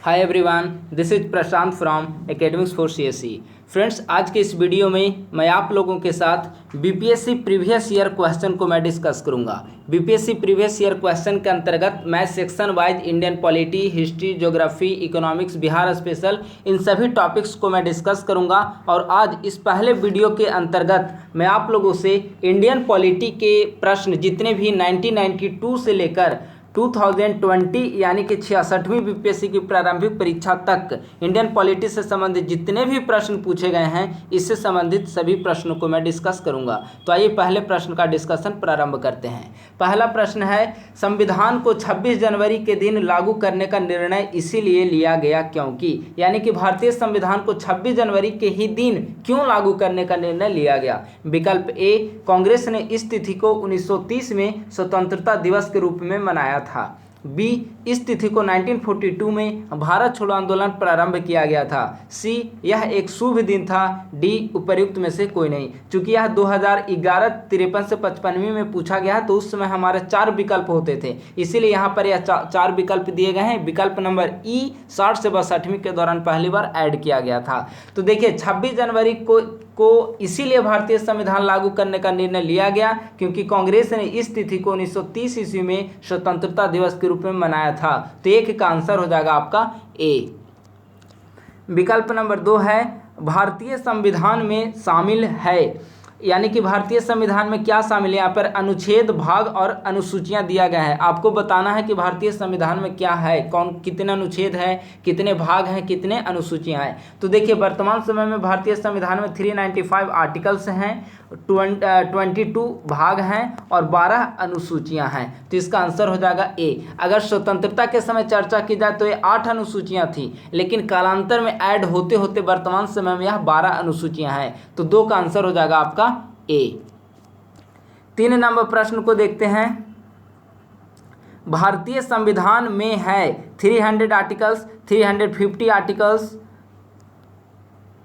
Hi everyone, this is Prashant from academics for CSE. Friends, आज के इस video में मैं आप लोगों के साथ बीपीएससी प्रीवियस ईयर क्वेश्चन को मैं डिस्कस करूंगा। बीपीएससी प्रीवियस ईयर क्वेश्चन के अंतर्गत मैं section wise Indian polity, history, geography, economics, Bihar special, इन सभी टॉपिक्स को मैं डिस्कस करूंगा। और आज इस पहले वीडियो के अंतर्गत मैं आप लोगों से इंडियन पॉलिटी के प्रश्न जितने भी 1992 से लेकर 2020 यानी कि 66वीं बीपीएससी की प्रारंभिक परीक्षा तक इंडियन पॉलिटी से संबंधित जितने भी प्रश्न पूछे गए हैं, इससे संबंधित सभी प्रश्नों को मैं डिस्कस करूंगा। तो आइए पहले प्रश्न का डिस्कशन प्रारंभ करते हैं। पहला प्रश्न है, संविधान को 26 जनवरी के दिन लागू करने का निर्णय इसीलिए लिया गया क्योंकि, यानी कि भारतीय संविधान को 26 जनवरी के ही दिन क्यों लागू करने का निर्णय लिया गया। विकल्प ए, कांग्रेस ने इस तिथि को 1930 में स्वतंत्रता दिवस के रूप में मनाया था। बी, इस तिथि को 1942 में भारत छोड़ो आंदोलन प्रारंभ किया गया था। सी, यह एक शुभ दिन था। डी, उपर्युक्त में से कोई नहीं। चूंकि यह 2011 53 से 55 में पूछा गया है, तो उस समय हमारे 4 विकल्प होते थे, इसीलिए यहाँ पर यह 4 विकल्प दिए गए हैं। विकल्प नंबर ई 60 से 62वीं के दौरान पहली बार ऐड किया गया था। तो देखिए, 26 जनवरी को इसीलिए भारतीय संविधान लागू करने का निर्णय लिया गया क्योंकि कांग्रेस ने इस तिथि को 1930 ईस्वी में स्वतंत्रता दिवस के रूप में मनाया था। तो एक का आंसर हो जाएगा आपका ए। विकल्प नंबर 2 है, भारतीय संविधान में शामिल है, यानी कि भारतीय संविधान में क्या शामिल है। यहाँ पर अनुच्छेद, भाग और अनुसूचियां दिया गया है। आपको बताना है कि भारतीय संविधान में क्या है, कितने अनुच्छेद हैं, कितने भाग हैं, कितने अनुसूचियां हैं। तो देखिए, वर्तमान समय में भारतीय संविधान में 395 आर्टिकल्स हैं, 22 भाग हैं और 12 अनुसूचियां हैं। तो इसका आंसर हो जाएगा ए। अगर स्वतंत्रता के समय चर्चा की जाए तो ये 8 अनुसूचियां थी, लेकिन कालांतर में ऐड होते होते वर्तमान समय में यह 12 अनुसूचियां हैं। तो 2 का आंसर हो जाएगा आपका ए। 3 नंबर प्रश्न को देखते हैं। भारतीय संविधान में है 300 आर्टिकल्स, 350 आर्टिकल्स,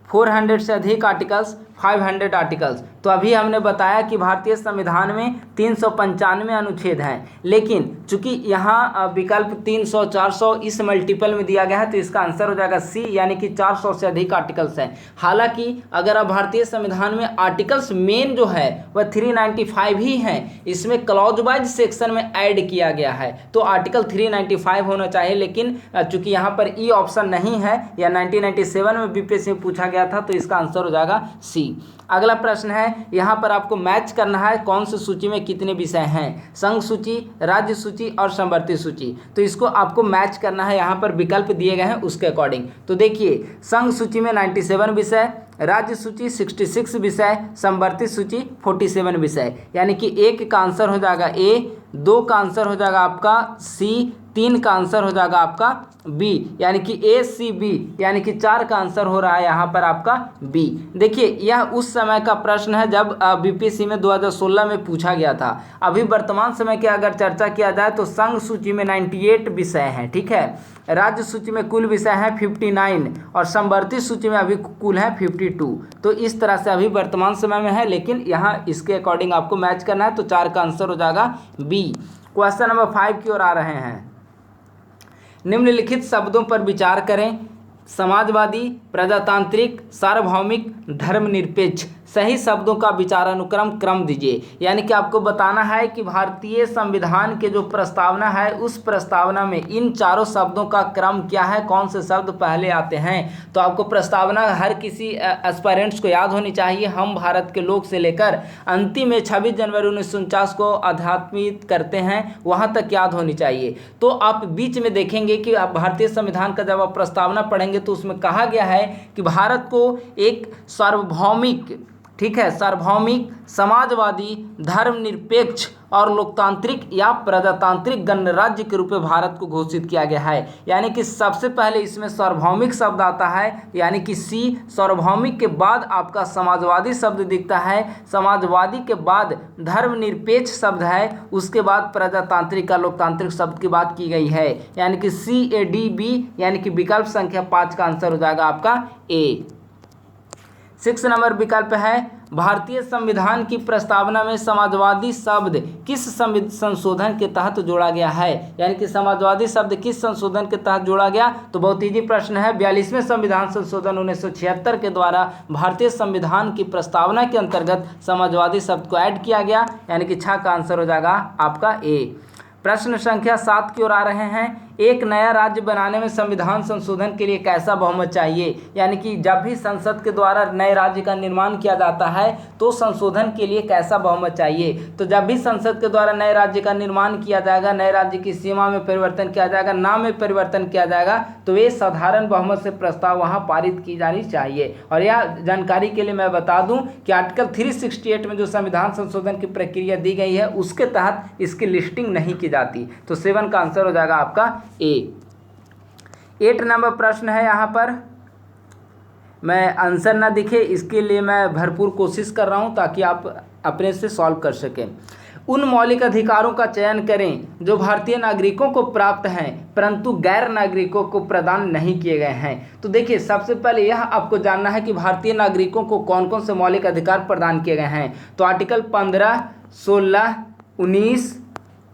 400 से अधिक आर्टिकल्स, 500 आर्टिकल्स। तो अभी हमने बताया कि भारतीय संविधान में 395 अनुच्छेद हैं, लेकिन चूंकि यहाँ विकल्प 300, 400 इस मल्टीपल में दिया गया है, तो इसका आंसर हो जाएगा सी, यानी कि 400 से अधिक आर्टिकल्स हैं। हालांकि अगर आप भारतीय संविधान में आर्टिकल्स मेन जो है वह 395 ही हैं, इसमें क्लॉज वाइज सेक्शन में ऐड किया गया है, तो आर्टिकल 395 होना चाहिए। लेकिन चूंकि यहाँ पर ई ऑप्शन नहीं है, या 1997 में बीपीएससी में पूछा गया था, तो इसका आंसर हो जाएगा सी। अगला प्रश्न है, यहाँ पर आपको मैच करना है कौन सी सूची में कितने विषय हैं। संघ सूची, राज्य सूची और समवर्ती सूची। तो इसको आपको मैच करना है, यहाँ पर विकल्प दिए गए हैं उसके अकॉर्डिंग। तो देखिए, संघ सूची में 97 विषय, राज्य सूची 66 विषय, समवर्ती सूची 47 विषय, यानी कि 1 का आंसर हो जाएगा ए, 2 का आंसर हो जाएगा आपका सी, 3 का आंसर हो जाएगा आपका बी, यानी कि ए सी बी, यानी कि 4 का आंसर हो रहा है यहाँ पर आपका बी। देखिए, यह उस समय का प्रश्न है जब बीपीएससी में 2016 में पूछा गया था। अभी वर्तमान समय की अगर चर्चा किया जाए तो संघ सूची में 98 विषय हैं, ठीक है। राज्य सूची में कुल विषय हैं 59 और समवर्ती सूची में अभी कुल है 52। तो इस तरह से अभी वर्तमान समय में है, लेकिन यहाँ इसके अकॉर्डिंग आपको मैच करना है, तो 4 का आंसर हो जाएगा बी। क्वेश्चन नंबर 5 की ओर आ रहे हैं। निम्नलिखित शब्दों पर विचार करें। समाजवादी, प्रजातांत्रिक, सार्वभौमिक, धर्मनिरपेक्ष। सही शब्दों का विचारानुक्रम क्रम दीजिए। यानी कि आपको बताना है कि भारतीय संविधान के जो प्रस्तावना है, उस प्रस्तावना में इन चारों शब्दों का क्रम क्या है, कौन से शब्द पहले आते हैं। तो आपको प्रस्तावना हर किसी एस्पायरेंट्स को याद होनी चाहिए। हम भारत के लोग से लेकर अंतिम में 26 जनवरी 1949 को आध्यात्मित करते हैं, वहाँ तक याद होनी चाहिए। तो आप बीच में देखेंगे कि आप भारतीय संविधान का जब आप प्रस्तावना पढ़ेंगे तो उसमें कहा गया है कि भारत को एक सार्वभौमिक, ठीक है, सार्वभौमिक, समाजवादी, धर्मनिरपेक्ष और लोकतांत्रिक या प्रजातांत्रिक गणराज्य के रूप में भारत को घोषित किया गया है। यानी कि सबसे पहले इसमें सार्वभौमिक शब्द आता है, यानी कि सी। सार्वभौमिक के बाद आपका समाजवादी शब्द दिखता है, समाजवादी के बाद धर्मनिरपेक्ष शब्द है, उसके बाद प्रजातांत्रिक का लोकतांत्रिक शब्द की बात की गई है, यानी कि CADB, यानी कि विकल्प संख्या 5 का आंसर हो जाएगा आपका ए। 6 नंबर विकल्प है भारतीय संविधान की प्रस्तावना में समाजवादी शब्द किस संशोधन के तहत जोड़ा गया है, यानी कि समाजवादी शब्द किस संशोधन के तहत जोड़ा गया। तो बहुत इजी प्रश्न है, 42वें संविधान संशोधन 1976 के द्वारा भारतीय संविधान की प्रस्तावना के अंतर्गत समाजवादी शब्द को ऐड किया गया, यानी कि 6 का आंसर हो जाएगा आपका ए। प्रश्न संख्या 7 की ओर आ रहे हैं, एक नया राज्य बनाने में संविधान संशोधन के लिए कैसा बहुमत चाहिए, यानी कि जब भी संसद के द्वारा नए राज्य का निर्माण किया जाता है तो संशोधन के लिए कैसा बहुमत चाहिए। तो जब भी संसद के द्वारा नए राज्य का निर्माण किया जाएगा, नए राज्य की सीमा में परिवर्तन किया जाएगा, नाम में परिवर्तन किया जाएगा, तो ये साधारण बहुमत से प्रस्ताव वहाँ पारित की जानी चाहिए। और यह जानकारी के लिए मैं बता दूं कि आर्टिकल 368 में जो संविधान संशोधन की प्रक्रिया दी गई है उसके तहत इसकी लिस्टिंग नहीं की जाती। तो 7 का आंसर हो जाएगा आपका ए। 8 नंबर प्रश्न है, यहाँ पर मैं आंसर ना दिखे इसके लिए मैं भरपूर कोशिश कर रहा हूँ ताकि आप अपने से सॉल्व कर सकें। उन मौलिक अधिकारों का चयन करें जो भारतीय नागरिकों को प्राप्त हैं परंतु गैर नागरिकों को प्रदान नहीं किए गए हैं। तो देखिए, सबसे पहले यह आपको जानना है कि भारतीय नागरिकों को कौन कौन से मौलिक अधिकार प्रदान किए गए हैं। तो आर्टिकल 15, 16, 19,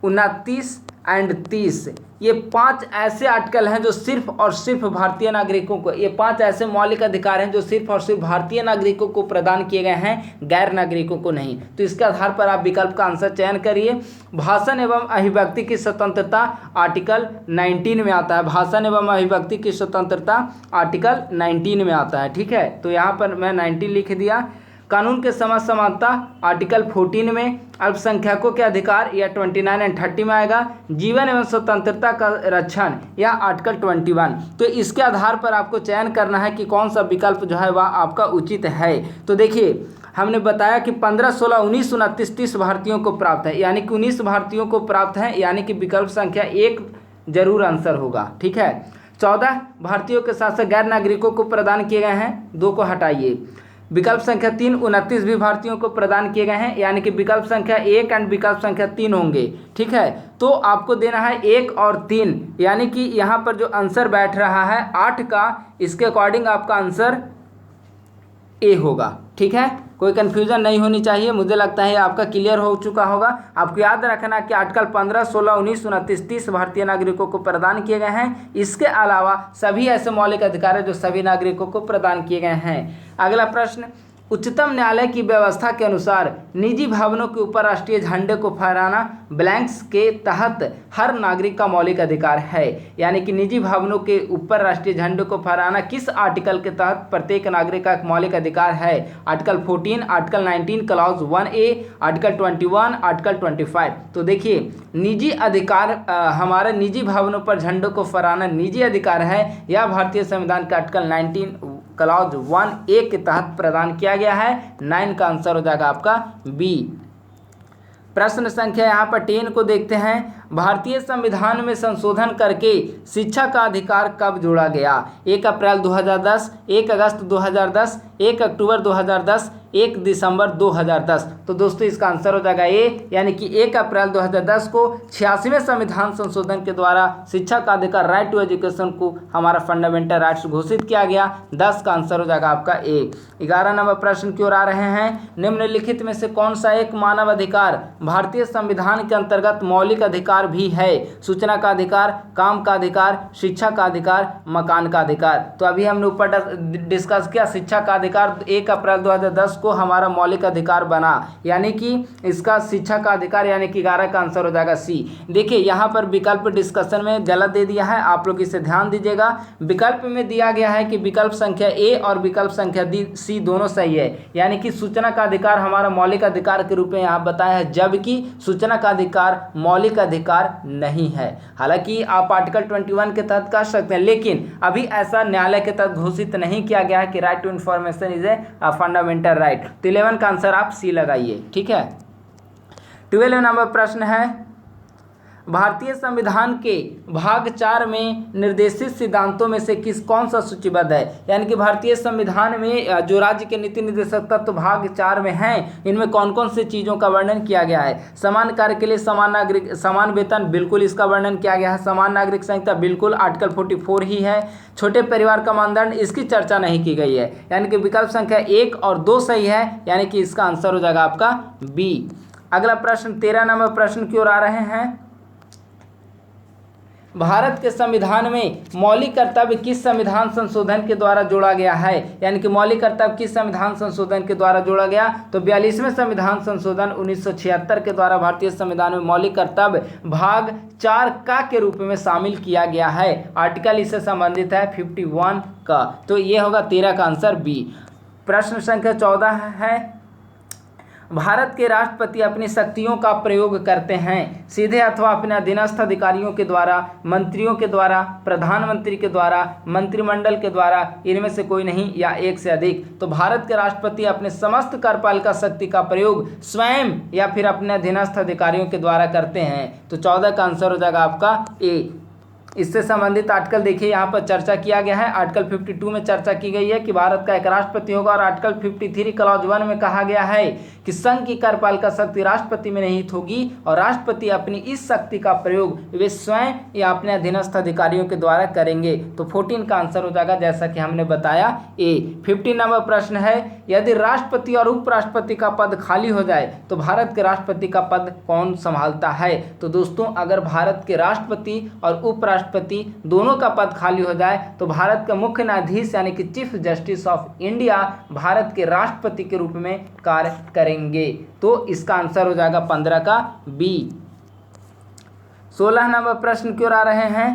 29 एंड 30, ये 5 ऐसे आर्टिकल हैं जो सिर्फ और सिर्फ भारतीय नागरिकों को, ये 5 ऐसे मौलिक अधिकार हैं जो सिर्फ और सिर्फ भारतीय नागरिकों को प्रदान किए गए हैं, गैर नागरिकों को नहीं। तो इसके आधार पर आप विकल्प का आंसर चयन करिए। भाषण एवं अभिव्यक्ति की स्वतंत्रता आर्टिकल 19 में आता है, भाषण एवं अभिव्यक्ति की स्वतंत्रता आर्टिकल 19 में आता है, ठीक है। तो यहाँ पर मैं 19 लिख दिया। कानून के समक्ष समानता आर्टिकल 14 में, अल्पसंख्यकों के अधिकार यह 29 एंड 30 में आएगा, जीवन एवं स्वतंत्रता का रक्षण यह आर्टिकल 21। तो इसके आधार पर आपको चयन करना है कि कौन सा विकल्प जो है वह आपका उचित है। तो देखिए, हमने बताया कि 15, 16, 19, 29, 30 भारतीयों को प्राप्त है, यानी कि 19 भारतीयों को प्राप्त है, यानी कि विकल्प संख्या 1 जरूर आंसर होगा, ठीक है। 14 भारतीयों के साथ साथ गैर नागरिकों को प्रदान किए गए हैं, 2 को हटाइए। विकल्प संख्या 3 29 भी भारतीयों को प्रदान किए गए हैं, यानी कि विकल्प संख्या 1 एंड विकल्प संख्या 3 होंगे, ठीक है। तो आपको देना है 1 और 3, यानी कि यहाँ पर जो आंसर बैठ रहा है 8 का, इसके अकॉर्डिंग आपका आंसर ए होगा, ठीक है। कोई कन्फ्यूजन नहीं होनी चाहिए, मुझे लगता है आपका क्लियर हो चुका होगा। आपको याद रखना कि आर्टिकल 15, 16, 19, 29, 30 भारतीय नागरिकों को प्रदान किए गए हैं। इसके अलावा सभी ऐसे मौलिक अधिकार हैं जो सभी नागरिकों को प्रदान किए गए हैं। अगला प्रश्न, उच्चतम न्यायालय की व्यवस्था के अनुसार निजी भवनों के ऊपर राष्ट्रीय झंडे को फहराना ब्लैंक्स के तहत हर नागरिक का मौलिक अधिकार है, यानी कि निजी भवनों के ऊपर राष्ट्रीय झंडे को फहराना किस आर्टिकल के तहत प्रत्येक नागरिक का एक मौलिक अधिकार है। Article 14, article 19 clause 1A, article 21, article 25। तो देखिए, निजी अधिकार हमारे निजी भवनों पर झंडों को फहराना निजी अधिकार है, यह भारतीय संविधान के आर्टिकल 19 क्लॉज 1A के तहत प्रदान किया गया है। 9 का आंसर हो जाएगा आपका बी। प्रश्न संख्या यहाँ पर 10 को देखते हैं, भारतीय संविधान में संशोधन करके शिक्षा का अधिकार कब जोड़ा गया। 1 अप्रैल 2010, 1 अगस्त 2010, 1 अक्टूबर 2010, 1 दिसंबर 2010। तो दोस्तों इसका आंसर हो जाएगा ए, यानी कि 1 अप्रैल 2010 को 86वें संविधान संशोधन के द्वारा शिक्षा का अधिकार, राइट टू एजुकेशन को हमारा फंडामेंटल राइट्स घोषित किया गया। 10 का आंसर हो जाएगा आपका ए। 11 नंबर प्रश्न की ओर आ रहे हैं, निम्नलिखित में से कौन सा एक मानव अधिकार भारतीय संविधान के अंतर्गत मौलिक अधिकार भी है। सूचना का अधिकार, काम का अधिकार, शिक्षा का अधिकार, मकान का अधिकार। तो अभी हमने ऊपर डिस्कस किया, शिक्षा का अधिकार 1 अप्रैल 2010 को हमारा मौलिक अधिकार बना, यानी कि इसका शिक्षा का अधिकार, यानी कि 11 का आंसर हो जाएगा सी। देखिए यहाँ पर विकल्प डिस्कशन में गलत दे दिया है, आप लोग इसे ध्यान दीजिएगा। विकल्प में दिया गया है कि विकल्प संख्या ए और विकल्प संख्या सी दोनों सही है, यानी कि सूचना का अधिकार हमारा मौलिक अधिकार के रूप में यहाँ बताया है, जबकि सूचना का अधिकार मौलिक अधिकार नहीं है। हालांकि आप आर्टिकल 21 के तहत कर सकते हैं, लेकिन अभी ऐसा न्यायालय के तहत घोषित नहीं किया गया है कि right to information is a fundamental right. तो 11 का आंसर आप सी लगाइए, ठीक है। 12 नंबर प्रश्न है, भारतीय संविधान के भाग 4 में निर्देशित सिद्धांतों में से कौन सा सूचीबद्ध है? यानी कि भारतीय संविधान में जो राज्य के नीति निर्देशक तत्व तो भाग 4 में हैं, इनमें कौन कौन से चीज़ों का वर्णन किया गया है? समान कार्य के लिए समान नागरिक समान वेतन, बिल्कुल इसका वर्णन किया गया है। समान नागरिक संहिता, बिल्कुल आर्टिकल 44 ही है। छोटे परिवार का मानदंड, इसकी चर्चा नहीं की गई है, यानी कि विकल्प संख्या 1 और 2 सही है, यानी कि इसका आंसर हो जाएगा आपका बी। अगला प्रश्न 13 नंबर प्रश्न की ओर आ रहे हैं। भारत के संविधान में मौलिक कर्तव्य किस संविधान संशोधन के द्वारा जोड़ा गया है? यानी कि मौलिक कर्तव्य किस संविधान संशोधन के द्वारा जोड़ा गया? तो 42वें संविधान संशोधन 1976 के द्वारा भारतीय संविधान में मौलिक कर्तव्य भाग 4 का के रूप में शामिल किया गया है। आर्टिकल इससे संबंधित है 51 का, तो ये होगा 13 का आंसर बी। प्रश्न संख्या 14 है, भारत के राष्ट्रपति अपनी शक्तियों का प्रयोग करते हैं सीधे अथवा अपने अधीनस्थ अधिकारियों के द्वारा, मंत्रियों के द्वारा, प्रधानमंत्री के द्वारा, मंत्रिमंडल के द्वारा, इनमें से कोई नहीं या एक से अधिक? तो भारत के राष्ट्रपति अपने समस्त कार्यपालिका शक्ति का प्रयोग स्वयं या फिर अपने अधीनस्थ अधिकारियों के द्वारा करते हैं। तो 14 का आंसर हो जाएगा आपका ए। इससे संबंधित आर्टिकल देखिए यहाँ पर चर्चा किया गया है। आर्टिकल 52 में चर्चा की गई है कि भारत का एक राष्ट्रपति होगा, और आर्टिकल 53 क्लॉज 1 में कहा गया है कि संघ की कार्यपालिका शक्ति राष्ट्रपति में निहित होगी और राष्ट्रपति अपनी इस शक्ति का प्रयोग वे स्वयं या अपने अधीनस्थ अधिकारियों के द्वारा करेंगे। तो 14 का आंसर हो जाएगा जैसा कि हमने बताया ए। 15 नंबर प्रश्न है, यदि राष्ट्रपति और उपराष्ट्रपति का पद खाली हो जाए तो भारत के राष्ट्रपति का पद कौन संभालता है? तो दोस्तों, अगर भारत के राष्ट्रपति और उपराष्ट्रपति दोनों का पद खाली हो जाए तो भारत का मुख्य न्यायाधीश यानी कि chief justice of India Bharat के राष्ट्रपति के रूप में कार्य करेंगे। तो इसका आंसर हो जाएगा 15 का बी। 16 नंबर प्रश्न की ओर आ रहे हैं।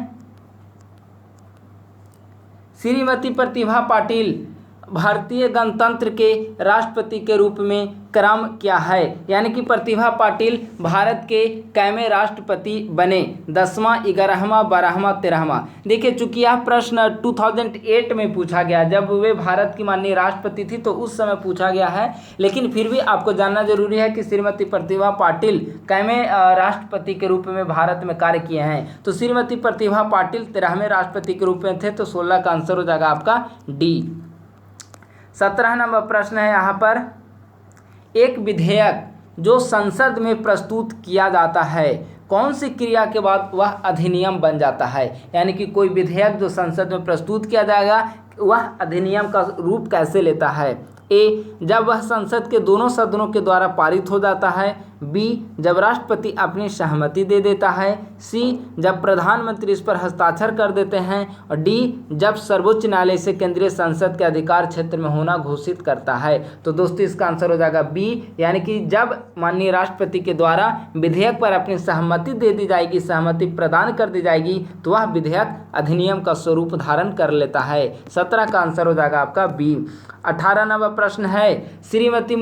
श्रीमती प्रतिभा पाटिल भारतीय गणतंत्र के राष्ट्रपति के रूप में क्रम क्या है? यानी कि प्रतिभा पाटिल भारत के कैमे राष्ट्रपति बने? 10वां, 11वां, 12वां, 13वां? देखिए, चूंकि यह प्रश्न 2008 में पूछा गया, जब वे भारत की माननीय राष्ट्रपति थी, तो उस समय पूछा गया है। लेकिन फिर भी आपको जानना जरूरी है कि श्रीमती प्रतिभा पाटिल कैमे राष्ट्रपति के रूप में भारत में कार्य किए हैं। तो श्रीमती प्रतिभा पाटिल 13वें राष्ट्रपति के रूप में थे। तो 16 का आंसर हो जाएगा आपका डी। 17 नंबर प्रश्न है यहाँ पर, एक विधेयक जो संसद में प्रस्तुत किया जाता है, कौन सी क्रिया के बाद वह अधिनियम बन जाता है? यानी कि कोई विधेयक जो संसद में प्रस्तुत किया जाएगा, वह अधिनियम का रूप कैसे लेता है? ए, जब वह संसद के दोनों सदनों के द्वारा पारित हो जाता है। बी, जब राष्ट्रपति अपनी सहमति दे देता है। सी, जब प्रधानमंत्री इस पर हस्ताक्षर कर देते हैं। और डी, जब सर्वोच्च न्यायालय से केंद्रीय संसद के अधिकार क्षेत्र में होना घोषित करता है। तो दोस्तों, इसका आंसर हो जाएगा बी, यानी कि जब माननीय राष्ट्रपति के द्वारा विधेयक पर अपनी सहमति दे दी जाएगी, सहमति प्रदान कर दी जाएगी, तो वह विधेयक अधिनियम का स्वरूप धारण कर लेता है। 17 का आंसर हो जाएगा आपका बी। 18 नंबर प्रश्न है, श्रीमती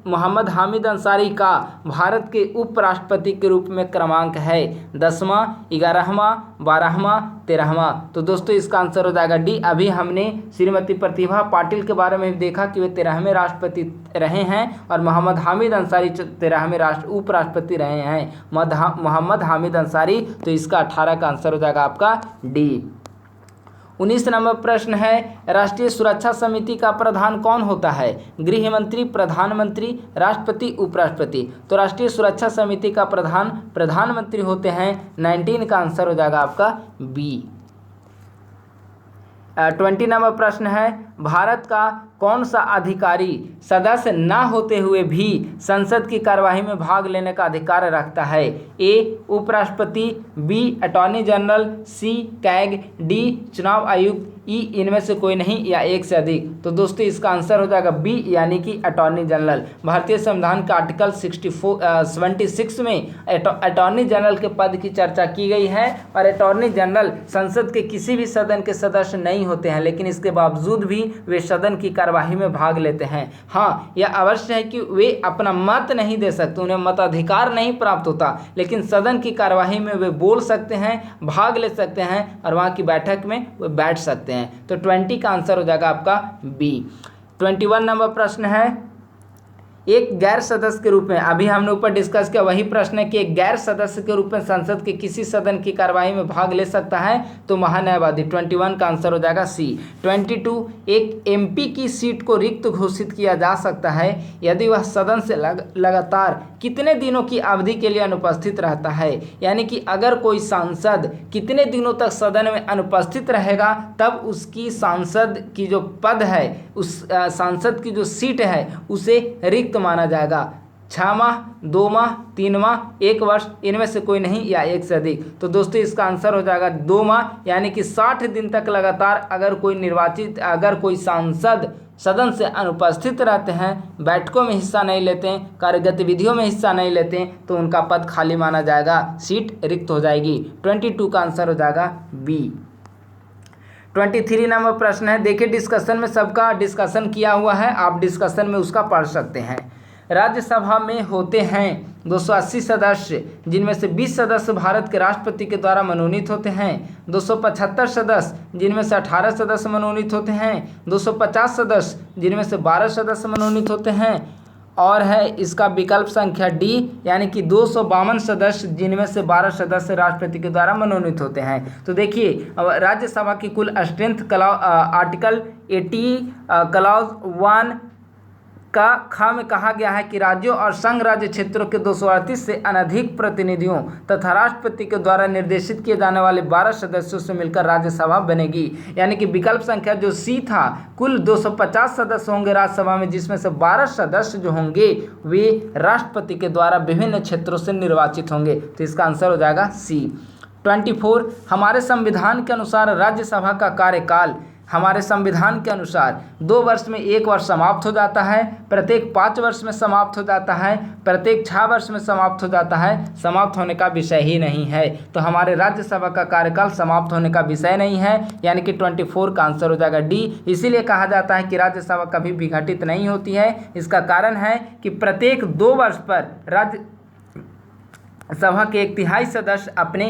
मोहम्मद हामिद अंसारी का भारत के उपराष्ट्रपति के रूप में क्रमांक है? 10वां, 11वां, 12वां, 13वां? तो दोस्तों, इसका आंसर हो जाएगा डी। अभी हमने श्रीमती प्रतिभा पाटिल के बारे में देखा कि वे 13वें राष्ट्रपति रहे हैं और मोहम्मद हामिद अंसारी 13वें उपराष्ट्रपति रहे हैं, मोहम्मद हामिद अंसारी। तो इसका 18 का आंसर हो जाएगा आपका डी। 19 नंबर प्रश्न है, राष्ट्रीय सुरक्षा समिति का प्रधान कौन होता है? गृह मंत्री, प्रधानमंत्री, राष्ट्रपति, उपराष्ट्रपति? तो राष्ट्रीय सुरक्षा समिति का प्रधान प्रधानमंत्री होते हैं। 19 का आंसर हो जाएगा आपका बी। 20 नंबर प्रश्न है, भारत का कौन सा अधिकारी सदस्य ना होते हुए भी संसद की कार्यवाही में भाग लेने का अधिकार रखता है? ए, उपराष्ट्रपति, बी, अटॉर्नी जनरल, सी, कैग, डी, चुनाव आयुक्त, ई, इनमें से कोई नहीं या एक से अधिक? तो दोस्तों, इसका आंसर हो जाएगा बी, यानी कि अटॉर्नी जनरल। भारतीय संविधान का आर्टिकल 76 में अटॉर्नी जनरल के पद की चर्चा की गई है। और अटॉर्नी जनरल संसद के किसी भी सदन के सदस्य नहीं होते हैं, लेकिन इसके बावजूद भी वे सदन की कार्यवाही में भाग लेते हैं। हाँ, यह अवश्य है कि वे अपना मत नहीं दे सकते, उन्हें मताधिकार नहीं प्राप्त होता, लेकिन सदन की कार्यवाही में वे बोल सकते हैं, भाग ले सकते हैं और वहाँ की बैठक में वे बैठ सकते हैं। तो 20 का आंसर हो जाएगा आपका बी। 21 नंबर प्रश्न है, एक गैर सदस्य के रूप में, अभी हमने ऊपर डिस्कस किया वही प्रश्न है कि एक गैर सदस्य के रूप में संसद के किसी सदन की कार्यवाही में भाग ले सकता है, तो महान्यायवादी। 21 का आंसर हो जाएगा सी। 22, एक एमपी की सीट को रिक्त घोषित किया जा सकता है यदि वह सदन से लगातार कितने दिनों की अवधि के लिए अनुपस्थित रहता है। यानी कि अगर कोई सांसद कितने दिनों तक सदन में अनुपस्थित रहेगा तब उसकी सांसद की जो पद है, उस सांसद की जो सीट है उसे रिक्त माना जाएगा। 6 माह, 2 माह, 3 माह, 1 वर्ष, इनमें से कोई नहीं या एक से अधिक। तो दोस्तों इसका आंसर हो जाएगा 2 माह, यानी कि 60 दिन तक लगातार अगर कोई सांसद सदन से अनुपस्थित रहते हैं, बैठकों में हिस्सा नहीं लेते हैं, कार्य गतिविधियों में हिस्सा नहीं लेते हैं, तो उनका पद खाली माना जाएगा, सीट रिक्त हो जाएगी। 22 का आंसर हो जाएगा बी। 23 नंबर प्रश्न है, देखिए डिस्कशन में सबका डिस्कशन किया हुआ है, आप डिस्कशन में उसका पढ़ सकते हैं। राज्यसभा में होते हैं 280 सदस्य, जिनमें से 20 सदस्य भारत के राष्ट्रपति के द्वारा मनोनीत होते हैं, 275 सदस्य जिनमें से 18 सदस्य मनोनीत होते हैं, 250 सदस्य जिनमें से 12 सदस्य मनोनीत होते हैं, और है इसका विकल्प संख्या डी, यानी कि 252 सदस्य जिनमें से 12 सदस्य राष्ट्रपति के द्वारा मनोनीत होते हैं। तो देखिए राज्यसभा की कुल स्ट्रेंथ आर्टिकल 80 क्लॉज 1 का ख में कहा गया है कि राज्यों और संघ राज्य क्षेत्रों के 238 से अनधिक प्रतिनिधियों तथा राष्ट्रपति के द्वारा निर्देशित किए जाने वाले 12 सदस्यों से मिलकर राज्यसभा बनेगी। यानी कि विकल्प संख्या जो सी था, कुल 250 सदस्य होंगे राज्यसभा में, जिसमें से 12 सदस्य जो होंगे वे राष्ट्रपति के द्वारा विभिन्न क्षेत्रों से निर्वाचित होंगे। तो इसका आंसर हो जाएगा सी। 24, हमारे संविधान के अनुसार राज्यसभा का कार्यकाल हमारे संविधान के अनुसार 2 वर्ष में 1 वर्ष समाप्त हो जाता है, प्रत्येक 5 वर्ष में समाप्त हो जाता है, प्रत्येक 6 वर्ष में समाप्त हो जाता है, समाप्त होने का विषय ही नहीं है। तो हमारे राज्यसभा का कार्यकाल समाप्त होने का विषय नहीं है, यानी कि 24 का आंसर हो जाएगा डी। इसीलिए कहा जाता है कि राज्यसभा कभी विघटित नहीं होती है। इसका कारण है कि प्रत्येक 2 वर्ष पर राज्य सभा के 1/3 सदस्य अपने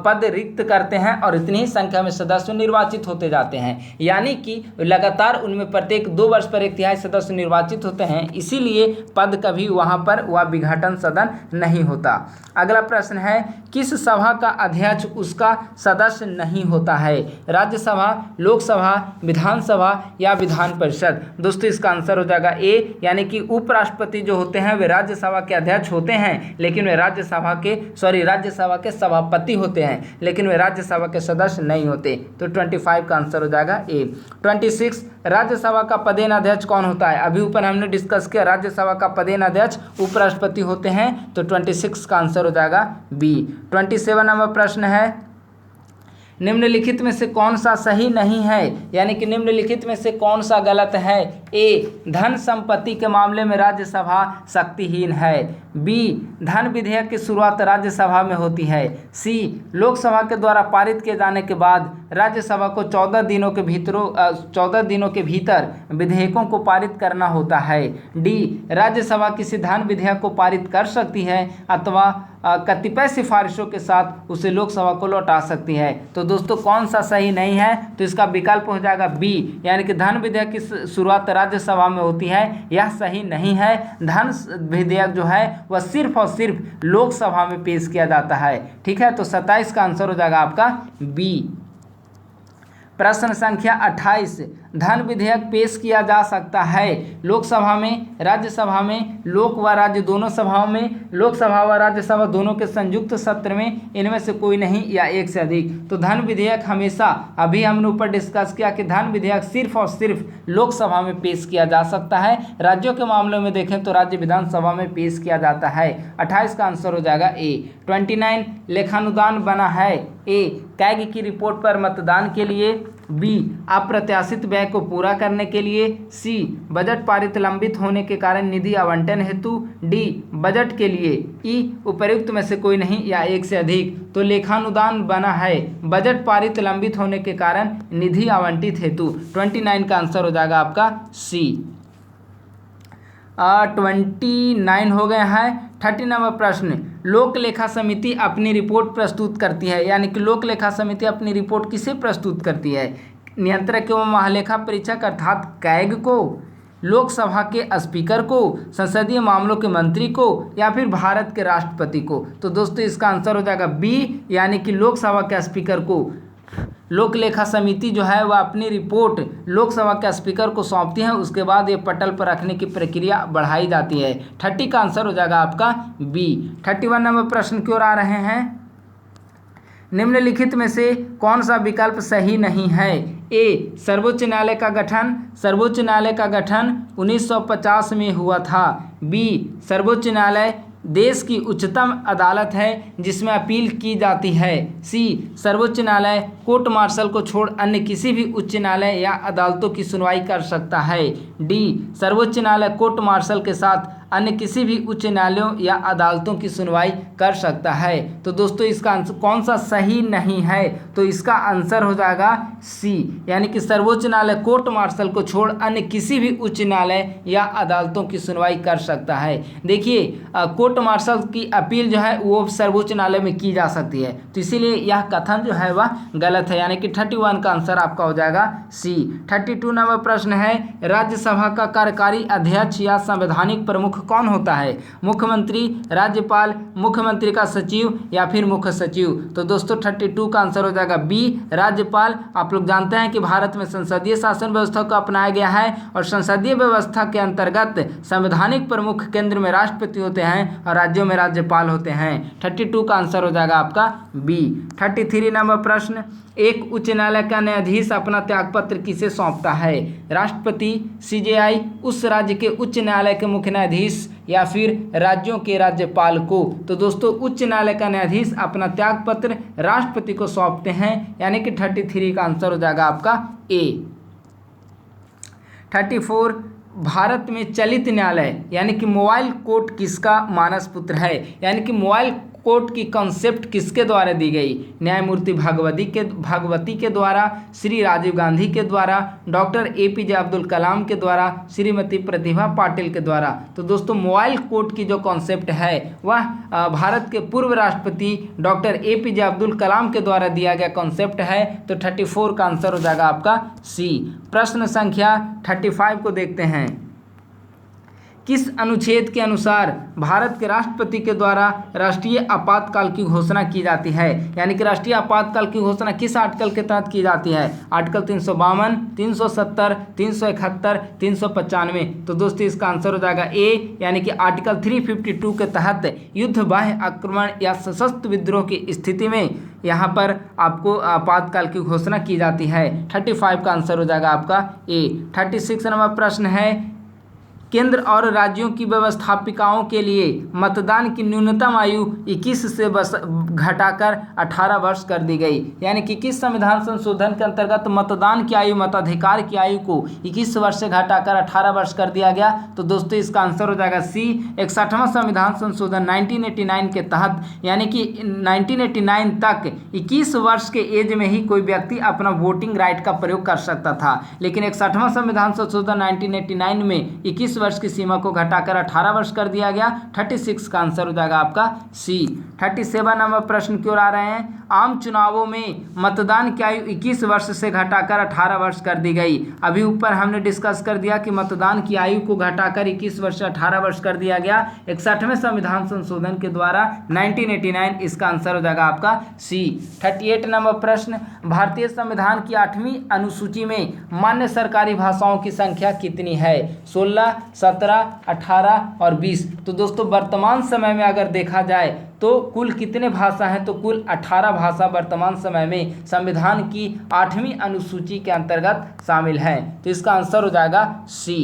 पद रिक्त करते हैं और इतनी ही संख्या में सदस्य निर्वाचित होते जाते हैं, यानी कि लगातार उनमें प्रत्येक 2 वर्ष पर 1/3 सदस्य निर्वाचित होते हैं, इसीलिए पद कभी वहां पर वह विघटन सदन नहीं होता। अगला प्रश्न है, किस सभा का अध्यक्ष उसका सदस्य नहीं होता है? राज्यसभा, लोकसभा, विधानसभा या विधान परिषद? दोस्तों इसका आंसर हो जाएगा ए, यानी कि उपराष्ट्रपति जो होते हैं वे राज्यसभा के अध्यक्ष होते हैं, लेकिन वे राज्यसभा के सभापति होते हैं, लेकिन वे राज्यसभा के सदस्य नहीं होते। तो 25 का आंसर हो जाएगा ए। 26, राज्यसभा का पदेनाध्यक्ष कौन होता है? अभी ऊपर हमने डिस्कस किया, राज्यसभा का पदेनाध्यक्ष उपराष्ट्रपति होते हैं, तो 26 का आंसर हो जाएगा बी। 27 नंबर प्रश्न है, निम्नलिखित में से कौन सा सही नहीं है? यानी कि निम्नलिखित में से कौन सा गलत है? ए, धन संपत्ति के मामले में राज्यसभा शक्तिहीन है। बी, धन विधेयक की शुरुआत राज्यसभा में होती है। सी, लोकसभा के द्वारा पारित किए जाने के बाद राज्यसभा को 14 दिनों के भीतर विधेयकों को पारित करना होता है। डी, राज्यसभा किसी धन विधेयक को पारित कर सकती है अथवा कतिपय सिफारिशों के साथ उसे लोकसभा को लौटा सकती है। तो दोस्तों कौन सा सही नहीं है? तो इसका विकल्प हो जाएगा बी, यानी कि धन विधेयक की शुरुआत राज्यसभा में होती है, यह सही नहीं है। धन विधेयक जो है वह सिर्फ और सिर्फ लोकसभा में पेश किया जाता है। ठीक है, तो 27 का आंसर हो जाएगा आपका बी। प्रश्न संख्या 28, धन विधेयक पेश किया जा सकता है लोकसभा में, राज्यसभा में, लोक व राज्य दोनों सभाओं में, लोकसभा व राज्यसभा दोनों के संयुक्त सत्र में, इनमें से कोई नहीं या एक से अधिक। तो धन विधेयक हमेशा, अभी हमने ऊपर डिस्कस किया कि धन विधेयक सिर्फ और सिर्फ लोकसभा में पेश किया जा सकता है। राज्यों के मामले में देखें तो राज्य विधानसभा में पेश किया जाता है। 28 का आंसर हो जाएगा ए। 29, लेखानुदान बना है। ए, कैग की रिपोर्ट पर मतदान के लिए। बी, अप्रत्याशित व्यय को पूरा करने के लिए। सी, बजट पारित लंबित होने के कारण निधि आवंटन हेतु। डी, बजट के लिए। ई, उपर्युक्त में से कोई नहीं या एक से अधिक। तो लेखानुदान बना है बजट पारित लंबित होने के कारण निधि आवंटित हेतु। 29 का आंसर हो जाएगा आपका सी। 29 हो गया है। 30 नंबर प्रश्न, लोक लेखा समिति अपनी रिपोर्ट प्रस्तुत करती है, यानी कि लोक लेखा समिति अपनी रिपोर्ट किसे प्रस्तुत करती है? नियंत्रक एवं महालेखा परीक्षक अर्थात कैग को, लोकसभा के स्पीकर को, संसदीय मामलों के मंत्री को, या फिर भारत के राष्ट्रपति को। तो दोस्तों इसका आंसर हो जाएगा बी, यानी कि लोकसभा के स्पीकर को। लोक लेखा समिति जो है वह अपनी रिपोर्ट लोकसभा के स्पीकर को सौंपती है, उसके बाद ये पटल पर रखने की प्रक्रिया बढ़ाई जाती है। 30 का आंसर हो जाएगा आपका बी। 31 नंबर प्रश्न की ओर आ रहे हैं। निम्नलिखित में से कौन सा विकल्प सही नहीं है? ए, सर्वोच्च न्यायालय का गठन। सर्वोच्च न्यायालय का गठन 1950 में हुआ था। बी, सर्वोच्च न्यायालय देश की उच्चतम अदालत है जिसमें अपील की जाती है। सी, सर्वोच्च न्यायालय कोर्ट मार्शल को छोड़ अन्य किसी भी उच्च न्यायालय या अदालतों की सुनवाई कर सकता है। डी, सर्वोच्च न्यायालय कोर्ट मार्शल के साथ अन्य किसी भी उच्च न्यायालयों या अदालतों की सुनवाई कर सकता है। तो दोस्तों इसका आंसर कौन सा सही नहीं है? तो इसका आंसर हो जाएगा सी, यानी कि सर्वोच्च न्यायालय कोर्ट मार्शल को छोड़ अन्य किसी भी उच्च न्यायालय या अदालतों की सुनवाई कर सकता है। देखिए कोर्ट मार्शल की अपील जो है वो सर्वोच्च न्यायालय में की जा सकती है, तो इसीलिए यह कथन जो है वह गलत है, यानी कि 31 का आंसर आपका हो जाएगा सी। 32 नंबर प्रश्न है, राज्यसभा का कार्यकारी अध्यक्ष या संवैधानिक प्रमुख कौन होता है? मुख्यमंत्री, राज्यपाल, मुख्यमंत्री का सचिव या फिर मुख्य सचिव? तो दोस्तों 32 का आंसर हो जाएगा बी, राज्यपाल। आप लोग जानते हैं कि भारत में संसदीय शासन व्यवस्था को अपनाया गया है और संसदीय व्यवस्था के अंतर्गत संवैधानिक प्रमुख केंद्र में राष्ट्रपति होते हैं और राज्यों में राज्यपाल होते हैं। 32 का आंसर हो जाएगा आपका बी। 33 नंबर प्रश्न, एक उच्च न्यायालय का न्यायाधीश अपना त्यागपत्र किसे सौंपता है? राष्ट्रपति, सीजेआई, उस राज्य के उच्च न्यायालय के मुख्य न्यायाधीश या फिर राज्यों के राज्यपाल को? तो दोस्तों उच्च न्यायालय का न्यायाधीश अपना त्यागपत्र राष्ट्रपति को सौंपते हैं, यानी कि 33 का आंसर हो जाएगा आपका ए। 34, भारत में चलित न्यायालय यानी कि मोबाइल कोर्ट किसका मानस पुत्र है? यानी कि मोबाइल कोर्ट की कॉन्सेप्ट किसके द्वारा दी गई? न्यायमूर्ति भगवती के द्वारा, श्री राजीव गांधी के द्वारा, डॉक्टर एपीजे अब्दुल कलाम के द्वारा, श्रीमती प्रतिभा पाटिल के द्वारा? तो दोस्तों मोबाइल कोर्ट की जो कॉन्सेप्ट है वह भारत के पूर्व राष्ट्रपति डॉक्टर एपीजे अब्दुल कलाम के द्वारा दिया गया कॉन्सेप्ट है। तो 34 का आंसर हो जाएगा आपका सी। प्रश्न संख्या 35 को देखते हैं। किस अनुच्छेद के अनुसार भारत के राष्ट्रपति के द्वारा राष्ट्रीय आपातकाल की घोषणा की जाती है? यानी कि राष्ट्रीय आपातकाल की घोषणा किस आर्टिकल के तहत की जाती है? आर्टिकल 352, 370, 371, 395? तो दोस्तों इसका आंसर हो जाएगा ए, यानी कि आर्टिकल 352 के तहत युद्ध, बाह्य आक्रमण या सशस्त्र विद्रोह की स्थिति में यहाँ पर आपको आपातकाल की घोषणा की जाती है। 35 का आंसर हो जाएगा आपका ए। 36 नंबर प्रश्न है, केंद्र और राज्यों की व्यवस्थापिकाओं के लिए मतदान की न्यूनतम आयु 21 से घटाकर 18 वर्ष कर दी गई। यानी कि किस संविधान संशोधन के अंतर्गत मतदान की आयु, मताधिकार की आयु को 21 वर्ष से घटाकर 18 वर्ष कर दिया गया? तो दोस्तों इसका आंसर हो जाएगा सी, 61वां संविधान संशोधन 1989 के तहत, यानी कि 1989 तक 21 वर्ष के एज में ही कोई व्यक्ति अपना वोटिंग राइट का प्रयोग कर सकता था, लेकिन 61वां संविधान संशोधन 1989 में 21 वर्ष की सीमा को घटाकर 18 वर्ष कर दिया गया। 36 का आंसर हो जाएगा आपका सी। 37 नंबर प्रश्न की ओर आ रहे हैं। आम चुनावों में मतदान की आयु 21 वर्ष से घटाकर 18 वर्ष कर दी गई। अभी ऊपर हमने डिस्कस कर दिया कि मतदान की आयु को घटाकर 21 वर्ष से 18 वर्ष कर दिया गया 61वें संविधान संशोधन के द्वारा 1989। इसका आंसर हो जाएगा आपका सी। 38 नंबर प्रश्न, भारतीय संविधान की 8वीं अनुसूची में मान्य सरकारी भाषाओं की संख्या कितनी है? 16, 17, 18 और 20? तो दोस्तों वर्तमान समय में अगर देखा जाए तो कुल कितने भाषा हैं? तो कुल 18 भाषा वर्तमान समय में संविधान की 8वीं अनुसूची के अंतर्गत शामिल हैं। तो इसका आंसर हो जाएगा सी।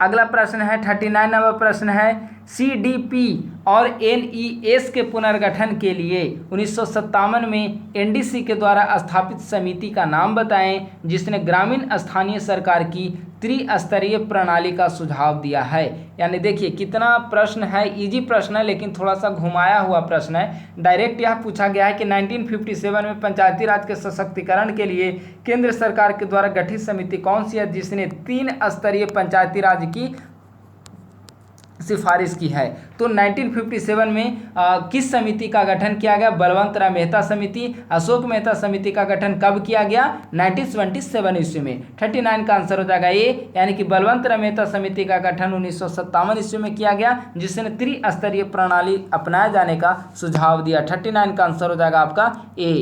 अगला प्रश्न है 39 नंबर प्रश्न है, CDP और NES के पुनर्गठन के लिए 1957 में NDC के द्वारा स्थापित समिति का नाम बताएं जिसने ग्रामीण स्थानीय सरकार की त्रिस्तरीय प्रणाली का सुझाव दिया है। यानी देखिए कितना प्रश्न है, इजी प्रश्न है लेकिन थोड़ा सा घुमाया हुआ प्रश्न है। डायरेक्ट यह पूछा गया है कि 1957 में पंचायती राज के सशक्तिकरण के लिए केंद्र सरकार के द्वारा गठित समिति कौन सी है जिसने 3 स्तरीय पंचायती राज की सिफारिश की है। तो 1957 में किस समिति का गठन किया गया? बलवंत राय मेहता समिति। अशोक मेहता समिति का गठन कब किया गया? 1927 ईस्वी में। 39 का आंसर हो जाएगा ए, यानी कि बलवंत राय मेहता समिति का गठन 1957 ईस्वी में किया गया, जिसने त्रिस्तरीय प्रणाली अपनाए जाने का सुझाव दिया। 39 का आंसर हो जाएगा आपका ए।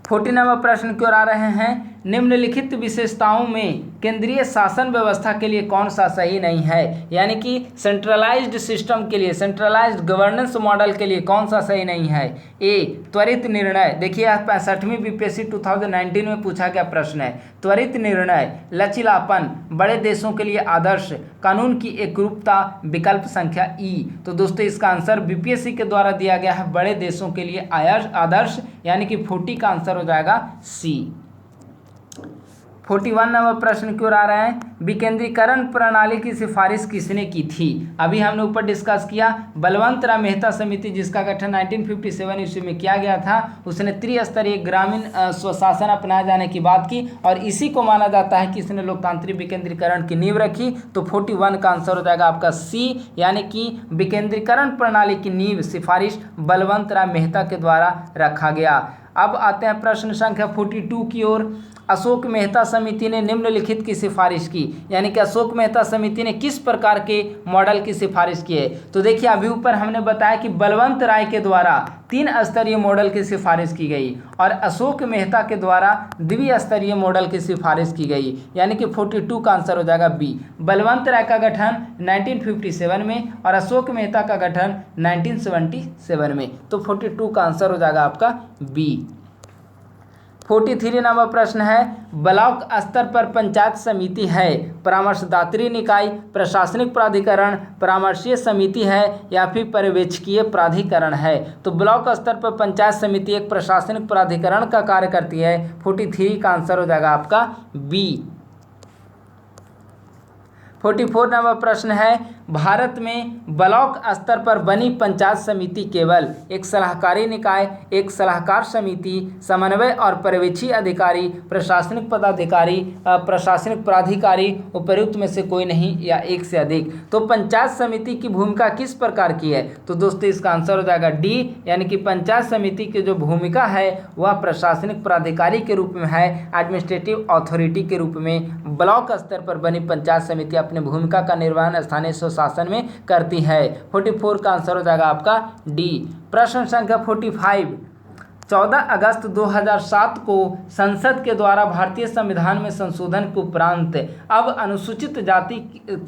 49वां प्रश्न की ओर आ रहे हैं, निम्नलिखित विशेषताओं में केंद्रीय शासन व्यवस्था के लिए कौन सा सही नहीं है? यानी कि सेंट्रलाइज्ड सिस्टम के लिए, सेंट्रलाइज्ड गवर्नेंस मॉडल के लिए कौन सा सही नहीं है? ए, त्वरित निर्णय। देखिए 65वीं बीपीएससी 2019 में पूछा गया प्रश्न है। त्वरित निर्णय, लचीलापन, बड़े देशों के लिए आदर्श, कानून की एकरूपता, विकल्प संख्या ई। तो दोस्तों इसका आंसर बीपीएससी के द्वारा दिया गया है बड़े देशों के लिए आदर्श, यानी कि 40 का आंसर हो जाएगा सी। 41 नंबर प्रश्न की ओर आ रहे हैं, विकेंद्रीकरण प्रणाली की सिफारिश किसने की थी? अभी हमने ऊपर डिस्कस किया, बलवंत राय मेहता समिति जिसका गठन 1957 ईस्वी में किया गया था, उसने त्रिस्तरीय ग्रामीण स्वशासन अपनाए जाने की बात की और इसी को माना जाता है कि इसने लोकतांत्रिक विकेंद्रीकरण की नींव रखी। तो 41 का आंसर हो जाएगा आपका सी, यानी कि विकेंद्रीकरण प्रणाली की नींव सिफारिश बलवंत राय मेहता के द्वारा रखा गया। अब आते हैं प्रश्न संख्या 42 की ओर। अशोक मेहता समिति ने निम्नलिखित की सिफारिश की, यानी कि अशोक मेहता समिति ने किस प्रकार के मॉडल की सिफारिश की है? तो देखिए अभी ऊपर हमने बताया कि बलवंत राय के द्वारा 3 स्तरीय मॉडल की सिफारिश की गई और अशोक मेहता के द्वारा द्विस्तरीय मॉडल की सिफारिश की गई, यानी कि 42 का आंसर हो जाएगा बी। बलवंत राय का गठन 1957 में और अशोक मेहता का गठन 1977 में। तो 42 का आंसर हो जाएगा आपका बी। 43 नंबर प्रश्न है, ब्लॉक स्तर पर पंचायत समिति है परामर्शदात्री निकाय, प्रशासनिक प्राधिकरण, परामर्शीय समिति है या फिर पर्यवेक्षकीय प्राधिकरण है? तो ब्लॉक स्तर पर पंचायत समिति एक प्रशासनिक प्राधिकरण का कार्य करती है। 43 का आंसर हो जाएगा आपका बी। 44 नंबर प्रश्न है, भारत में ब्लॉक स्तर पर बनी पंचायत समिति केवल एक सलाहकारी निकाय, एक सलाहकार समिति, समन्वय और पर्यवेक्षी अधिकारी, प्रशासनिक पदाधिकारी, प्रशासनिक प्राधिकारी, उपर्युक्त में से कोई नहीं या एक से अधिक। तो पंचायत समिति की भूमिका किस प्रकार की है? तो दोस्तों इसका आंसर हो जाएगा डी, यानी कि पंचायत समिति की जो भूमिका है वह प्रशासनिक प्राधिकारी के रूप में है, एडमिनिस्ट्रेटिव अथॉरिटी के रूप में ब्लॉक स्तर पर बनी पंचायत समिति अपनी भूमिका का निर्वहन स्थानीय शासन में करती है। 44 का आंसर हो जाएगा आपका डी। प्रश्न संख्या 45, 14 अगस्त 2007 को संसद के द्वारा भारतीय संविधान में संशोधन के उपरांत अब अनुसूचित जाति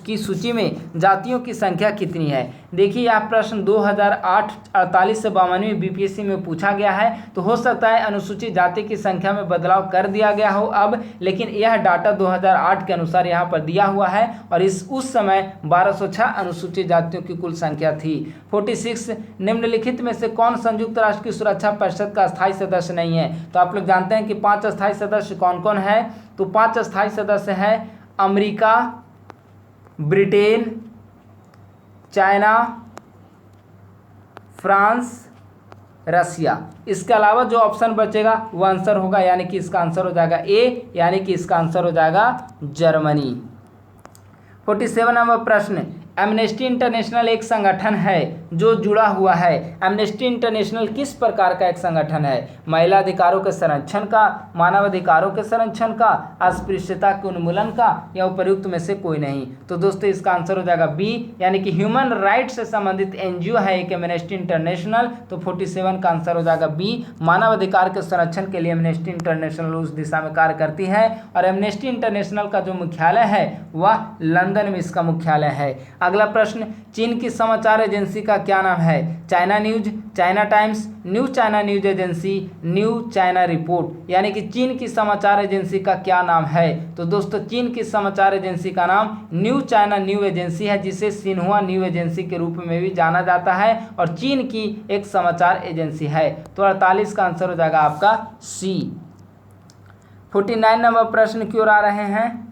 की सूची में जातियों की संख्या कितनी है? देखिए यह प्रश्न 2008 48 से 52 बीपीएससी में पूछा गया है, तो हो सकता है अनुसूचित जाति की संख्या में बदलाव कर दिया गया हो अब, लेकिन यह डाटा 2008 के अनुसार यहाँ पर दिया हुआ है और उस समय 1206 अनुसूचित जातियों की कुल संख्या थी। 46, निम्नलिखित में से कौन संयुक्त राष्ट्र की सुरक्षा परिषद का स्थायी सदस्य नहीं है? तो आप लोग जानते हैं कि 5 स्थायी सदस्य कौन कौन है। तो 5 स्थायी सदस्य हैं अमेरिका, ब्रिटेन, चाइना, फ्रांस, रसिया। इसके अलावा जो ऑप्शन बचेगा वो आंसर होगा, यानी कि इसका आंसर हो जाएगा ए, यानी कि इसका आंसर हो जाएगा जर्मनी। 47 नंबर प्रश्न, एमनेस्टी इंटरनेशनल एक संगठन है जो जुड़ा हुआ है। एमनेस्टी इंटरनेशनल किस प्रकार का एक संगठन है? महिला अधिकारों के संरक्षण का, मानव अधिकारों के संरक्षण का, अस्पृश्यता के उन्मूलन का या उपर्युक्त में से कोई नहीं? तो दोस्तों इसका आंसर हो जाएगा बी, यानी कि ह्यूमन राइट्स से संबंधित एनजीओ है एक एमनेस्टी इंटरनेशनल। तो 47 का आंसर हो जाएगा बी। मानव अधिकार के संरक्षण के लिए एमनेस्टी इंटरनेशनल उस दिशा में कार्य करती है और एमनेस्टी इंटरनेशनल का जो मुख्यालय है वह लंदन में इसका मुख्यालय है। अगला प्रश्न, चीन की समाचार एजेंसी का क्या नाम है? China news, China times, new China news agency, new China report. यानी कि चीन की समाचार एजेंसी का क्या नाम है? तो दोस्तों चीन की समाचार एजेंसी का नाम न्यू चाइना न्यू एजेंसी है, जिसे सिन्हुआ न्यू एजेंसी के रूप में भी जाना जाता है और चीन की एक समाचार एजेंसी है। तो 48 का आंसर हो जाएगा आपका सी। 49 नंबर प्रश्न की ओर आ रहे हैं,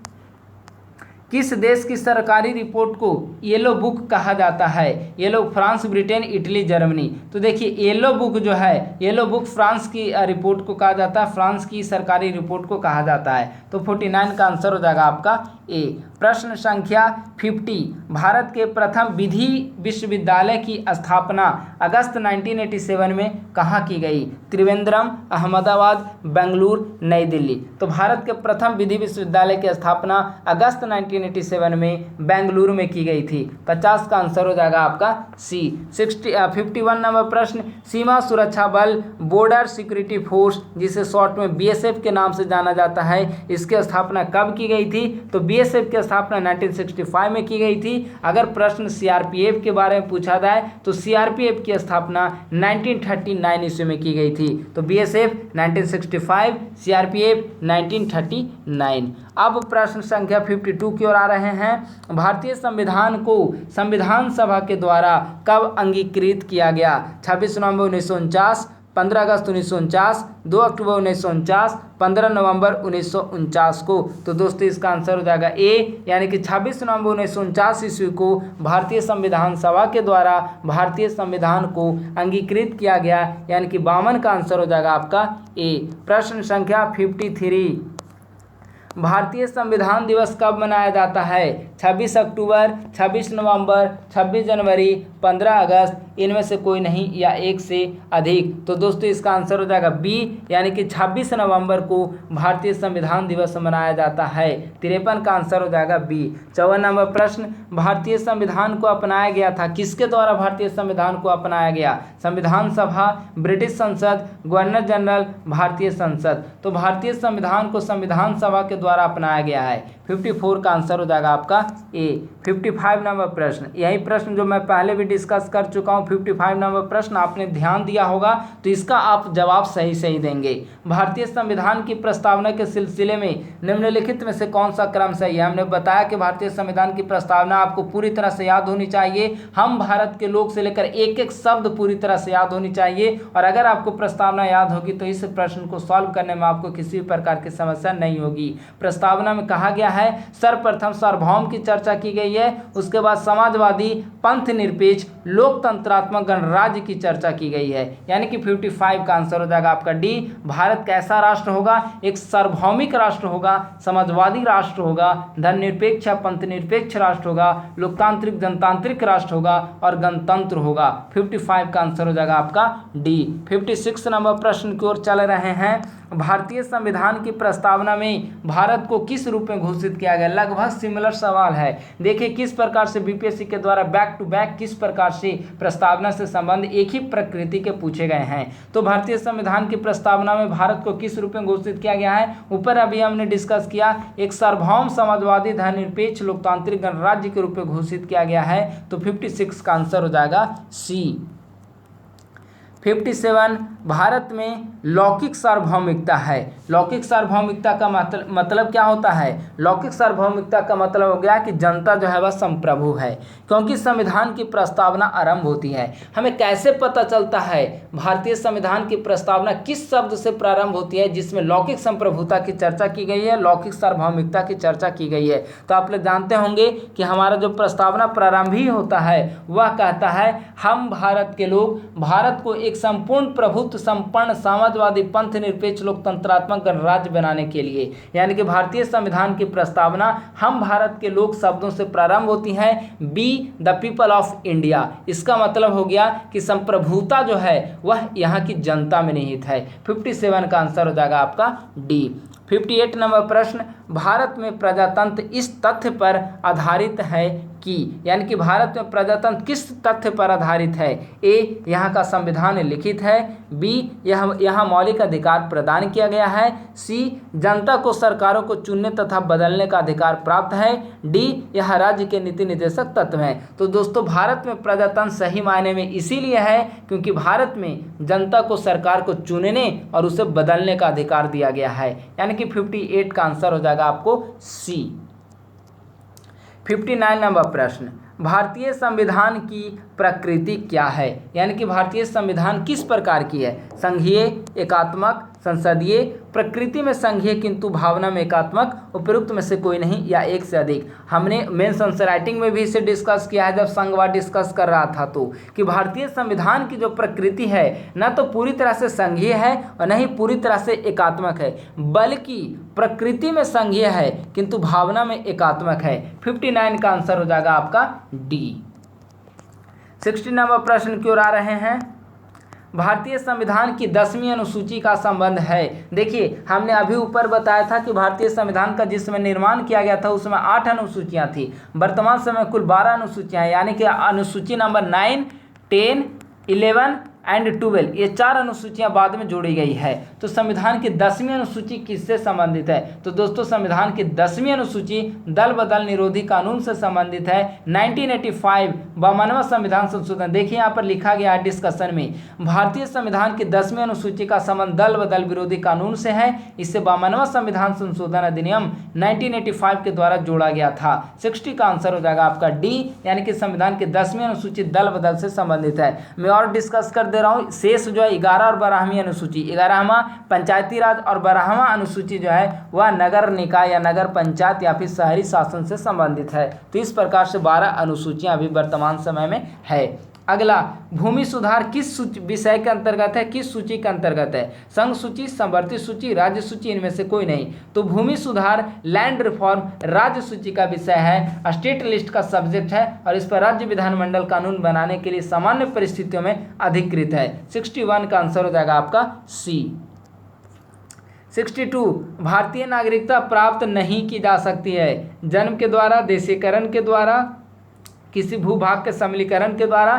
किस देश की सरकारी रिपोर्ट को येलो बुक कहा जाता है? Yellow, France, Britain, Italy, Germany. तो देखिए येलो बुक जो है, येलो बुक फ्रांस की रिपोर्ट को कहा जाता है, फ्रांस की सरकारी रिपोर्ट को कहा जाता है। तो 49 का आंसर हो जाएगा आपका ए। प्रश्न संख्या 50, भारत के प्रथम विधि विश्वविद्यालय की स्थापना अगस्त 1987 में कहाँ की गई? त्रिवेंद्रम, अहमदाबाद, बेंगलुरु, नई दिल्ली। तो भारत के प्रथम विधि विश्वविद्यालय की स्थापना अगस्त 1987 में बेंगलुरु में की गई थी। 50 का आंसर हो जाएगा आपका सी। 51 नंबर प्रश्न, सीमा सुरक्षा बल बॉर्डर सिक्योरिटी फोर्स, जिसे शॉर्ट में बीएसएफ के नाम से जाना जाता है, इसकी स्थापना कब की गई थी? तो बीएसएफ की स्थापना 1965 में की गई थी। अगर प्रश्न सीआरपीएफ के बारे में पूछा जाए तो सीआरपीएफ की स्थापना 1939 ईस्वी में की गई थी। तो बीएसएफ 1965, सीआरपीएफ 1939। अब प्रश्न संख्या 52 की ओर आ रहे हैं। भारतीय संविधान को संविधान सभा के द्वारा कब अंगीकृत किया गया? 26 नवंबर 1949, 15 अगस्त 1949, 2 अक्टूबर 1949, 15 नवंबर 1949 को। तो दोस्तों इसका आंसर हो जाएगा ए, यानी कि 26 नवंबर 1949 ईस्वी को भारतीय संविधान सभा के द्वारा भारतीय संविधान को अंगीकृत किया गया, यानी कि 52 का आंसर हो जाएगा आपका ए। प्रश्न संख्या 53, भारतीय संविधान दिवस कब मनाया जाता है? 26 अक्टूबर, 26 नवंबर, 26 जनवरी, 15 अगस्त, इनमें से कोई नहीं या एक से अधिक। तो दोस्तों इसका आंसर हो जाएगा बी, यानी कि 26 नवंबर को भारतीय संविधान दिवस मनाया जाता है। 53 का आंसर हो जाएगा बी। 54 नंबर प्रश्न, भारतीय संविधान को अपनाया गया था, किसके द्वारा भारतीय संविधान को अपनाया गया? संविधान सभा, ब्रिटिश संसद, गवर्नर जनरल, भारतीय संसद। तो भारतीय संविधान को संविधान सभा के द्वारा अपनाया गया है। 54 का आंसर हो जाएगा आपका ए। 55 नंबर प्रश्न, यही प्रश्न जो मैं पहले भी डिस्कस कर चुका हूँ। 55 नंबर प्रश्न आपने ध्यान दिया होगा तो इसका आप जवाब सही देंगे। भारतीय संविधान की प्रस्तावना के सिलसिले में निम्नलिखित में से कौन सा क्रम सही है? हमने बताया कि भारतीय संविधान की प्रस्तावना आपको पूरी तरह से याद होनी चाहिए। हम भारत के लोग से लेकर एक एक शब्द पूरी तरह से याद होनी चाहिए, और अगर आपको प्रस्तावना याद होगी तो इस प्रश्न को सॉल्व करने में आपको किसी भी प्रकार की समस्या नहीं होगी। प्रस्तावना में कहा गया है सर्वप्रथम सार्वभौम की चर्चा की गई है, उसके बाद समाजवादी, पंथ निरपेक्ष, लोकतंत्रात्मक गणराज्य की चर्चा की गई है, यानी कि 55 का आंसर हो जाएगा आपका डी। भारत कैसा राष्ट्र होगा? एक सार्वभौमिक राष्ट्र होगा, समाजवादी राष्ट्र होगा, धर्मनिरपेक्ष या पंथ निरपेक्ष राष्ट्र होगा, लोकतांत्रिक जनतांत्रिक राष्ट्र होगा और गणतंत्र होगा। 55 का आंसर हो जाएगा आपका डी। 56 नंबर प्रश्न की ओर चल रहे हैं। भारतीय संविधान की प्रस्तावना में भारत को किस रूप में घोषित किया गया? लगभग सिमिलर सवाल है। देखिए किस प्रकार से बीपीएससी के द्वारा बैक टू बैक किस प्रकार से प्रस्तावना से संबंध एक ही प्रकृति के पूछे गए हैं। तो भारतीय संविधान की प्रस्तावना में भारत को किस रूप में घोषित किया गया है? ऊपर अभी हमने डिस्कस किया, एक सार्वभौम, समाजवादी, धर्मनिरपेक्ष, लोकतांत्रिक गणराज्य के रूप में घोषित किया गया है। तो 56 का आंसर हो जाएगा सी। 57, भारत में लौकिक सार्वभौमिकता है। लौकिक सार्वभौमिकता का मतलब क्या होता है? लौकिक सार्वभौमिकता का मतलब हो गया कि जनता जो है वह संप्रभु है, क्योंकि संविधान की प्रस्तावना आरंभ होती है। हमें कैसे पता चलता है भारतीय संविधान की प्रस्तावना किस शब्द से प्रारंभ होती है जिसमें लौकिक संप्रभुता की चर्चा की गई है, लौकिक सार्वभौमिकता की चर्चा की गई है? तो आप लोग जानते होंगे कि हमारा जो प्रस्तावना प्रारंभ ही होता है वह कहता है हम भारत के लोग भारत को एक संपूर्ण प्रभुत्व संपन्न समाजवादी पंथ निरपेक्ष लोकतंत्रात्मक गणराज्य बनाने के लिए, यानी कि भारतीय संविधान की प्रस्तावना हम भारत के लोग शब्दों से प्रारंभ होती है। Be the people of India, इसका मतलब हो गया कि संप्रभुता जो है वह यहाँ की जनता में निहित है। 57 का आंसर हो जाएगा आपका डी। 58 नंबर प्रश्न, भारत में प्रजातंत्र इस तथ्य पर आधारित है कि, यानी कि भारत में प्रजातंत्र किस तथ्य पर आधारित है? ए, यहाँ का संविधान लिखित है। बी, यहाँ मौलिक अधिकार प्रदान किया गया है। सी, जनता को सरकारों को चुनने तथा बदलने का अधिकार प्राप्त है। डी, यह राज्य के नीति निर्देशक तत्व हैं। तो दोस्तों भारत में प्रजातंत्र सही मायने में इसीलिए है क्योंकि भारत में जनता को सरकार को चुनने और उसे बदलने का अधिकार दिया गया है, यानी कि 58 का आंसर हो जाएगा आपको सी। 59 नंबर प्रश्न, भारतीय संविधान की प्रकृति क्या है? यानी कि भारतीय संविधान किस प्रकार की है? संघीय, एकात्मक, संसदीय, प्रकृति में संघीय किंतु भावना में एकात्मक, उपयुक्त में से कोई नहीं या एक से अधिक। हमने मेंस आंसर राइटिंग में भी इसे डिस्कस किया है जब संघवाद डिस्कस कर रहा था, तो कि भारतीय संविधान की जो प्रकृति है न तो पूरी तरह से संघीय है और न ही पूरी तरह से एकात्मक है, बल्कि प्रकृति में संघीय है किंतु भावना में एकात्मक है। 59 का आंसर हो जाएगा आपका डी। 60 नंबर प्रश्न की ओर आ रहे हैं। भारतीय संविधान की 10वीं अनुसूची का संबंध है। देखिए, हमने अभी ऊपर बताया था कि भारतीय संविधान का जिस समय निर्माण किया गया था उसमें 8 अनुसूचियां थी। वर्तमान समय कुल 12 अनुसूचियां हैं, यानी कि अनुसूची नंबर 9, 10, 11 एंड 12 ये 4 अनुसूचियां बाद में जोड़ी गई है। तो संविधान की 10वीं अनुसूची किससे संबंधित है? तो दोस्तों, संविधान की 10वीं अनुसूची दल बदल निरोधी कानून से संबंधित है। 1985 52वां संविधान संशोधन। देखिए यहाँ पर लिखा गया है डिस्कशन में, भारतीय संविधान की 10वीं अनुसूची का संबंध दल बदल विरोधी कानून से है। इससे 52वां संविधान संशोधन अधिनियम 1985 के द्वारा जोड़ा गया था। 60 का आंसर हो जाएगा आपका डी, यानी कि संविधान की 10वीं अनुसूची दल बदल से संबंधित है। मैं और डिस्कस कर दे रहा हूं। शेष जो है 11 और 12वीं अनुसूची, 11वां पंचायती राज और 12वां अनुसूची जो है वह नगर निकाय या नगर पंचायत या फिर शहरी शासन से संबंधित है। तो इस प्रकार से 12 अनुसूचियां अभी वर्तमान समय में है। अगला, भूमि सुधार किस विषय के अंतर्गत है, किस सूची के अंतर्गत है? संघ सूची, समवर्ती सूची, राज्य सूची, इनमें से कोई नहीं। तो भूमि सुधार लैंड रिफॉर्म राज्य सूची का विषय है, स्टेट लिस्ट का सब्जेक्ट है और इस पर राज्य विधानमंडल कानून बनाने के लिए सामान्य परिस्थितियों में अधिकृत है। 61 का आंसर हो जाएगा आपका सी। 62, भारतीय नागरिकता प्राप्त नहीं की जा सकती है जन्म के द्वारा, देशीकरण के द्वारा, किसी भूभाग के सम्मिलीकरण के द्वारा,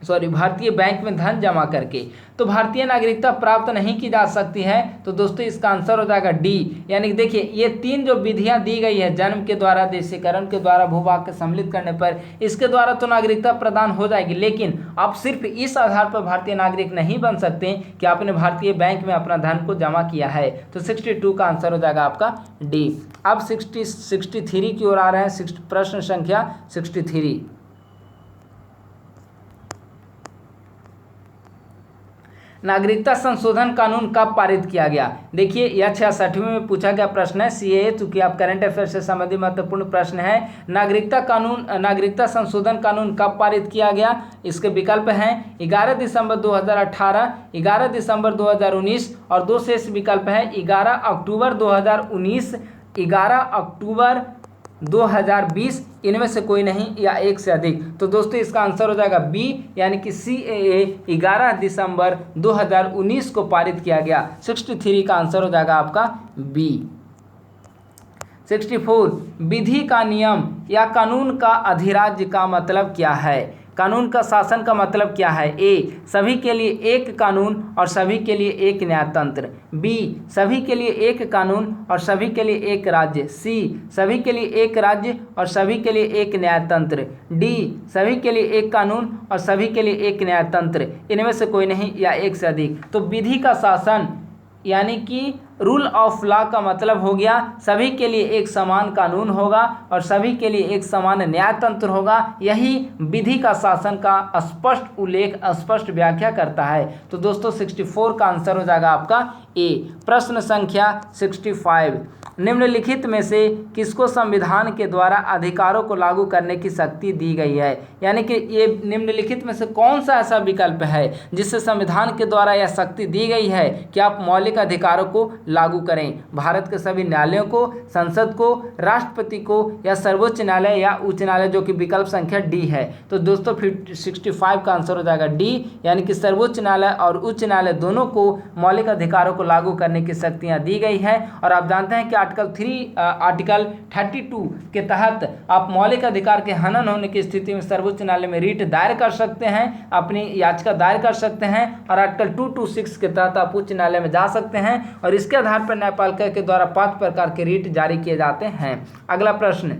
भारतीय बैंक में धन जमा करके। तो भारतीय नागरिकता प्राप्त नहीं की जा सकती है। तो दोस्तों इसका आंसर हो जाएगा डी, यानी कि देखिए ये 3 जो विधियां दी गई है, जन्म के द्वारा, देशीकरण के द्वारा, भूभाग के सम्मिलित करने पर, इसके द्वारा तो नागरिकता प्रदान हो जाएगी। लेकिन आप सिर्फ इस आधार पर भारतीय नागरिक नहीं बन सकते कि आपने भारतीय बैंक में अपना धन को जमा किया है। तो 62 का आंसर हो जाएगा आपका डी। अब 63 की ओर आ रहे हैं। प्रश्न संख्या 63, नागरिकता संशोधन कानून कब पारित किया गया? देखिए यह 66वें में पूछा गया प्रश्न है। सीएए, चूंकि आप करंट अफेयर से संबंधित महत्वपूर्ण प्रश्न है। नागरिकता संशोधन कानून कब पारित किया गया? इसके विकल्प हैं 11 दिसंबर 2018, 11 दिसंबर 2019 और 2 शेष विकल्प है 11 अक्टूबर 2019, 11 अक्टूबर 2020, इनमें से कोई नहीं या एक से अधिक। तो दोस्तों इसका आंसर हो जाएगा बी, यानी कि सीएए 11 दिसंबर 2019 को पारित किया गया। 63 का आंसर हो जाएगा आपका बी। 64, विधि का नियम या कानून का अधिराज्य का मतलब क्या है? कानून का शासन का मतलब क्या है? ए, सभी के लिए एक कानून और सभी के लिए एक न्यायतंत्र। बी, सभी के लिए एक कानून और सभी के लिए एक राज्य। सी, सभी के लिए एक राज्य और सभी के लिए एक न्यायतंत्र। डी, सभी के लिए एक कानून और सभी के लिए एक न्यायतंत्र। इनमें से कोई नहीं या एक से अधिक। तो विधि का शासन यानी कि रूल ऑफ लॉ का मतलब हो गया सभी के लिए एक समान कानून होगा और सभी के लिए एक समान न्यायतंत्र होगा। यही विधि का शासन का स्पष्ट उल्लेख, स्पष्ट व्याख्या करता है। तो दोस्तों 64 का आंसर हो जाएगा आपका ए। प्रश्न संख्या 65, निम्नलिखित में से किसको संविधान के द्वारा अधिकारों को लागू करने की शक्ति दी गई है? यानी कि ये निम्नलिखित में से कौन सा ऐसा विकल्प है जिससे संविधान के द्वारा यह शक्ति दी गई है कि आप मौलिक अधिकारों को लागू करें? भारत के सभी न्यायालयों को, संसद को, राष्ट्रपति को या सर्वोच्च न्यायालय या उच्च न्यायालय, जो कि विकल्प संख्या डी है। तो दोस्तों 65 का आंसर हो जाएगा डी, यानी कि सर्वोच्च न्यायालय और उच्च न्यायालय दोनों को मौलिक अधिकारों को लागू करने की शक्तियां दी गई है। और आप जानते हैं कि आर्टिकल 32 के तहत आप मौलिक अधिकार के हनन होने की स्थिति में सर्वोच्च न्यायालय में रीट दायर कर सकते हैं, अपनी याचिका दायर कर सकते हैं। और आर्टिकल 226 के तहत आप उच्च न्यायालय में जा सकते हैं और इसके आधार पर न्यायपालिका के द्वारा 5 प्रकार के रीट जारी किए जाते हैं। अगला प्रश्न,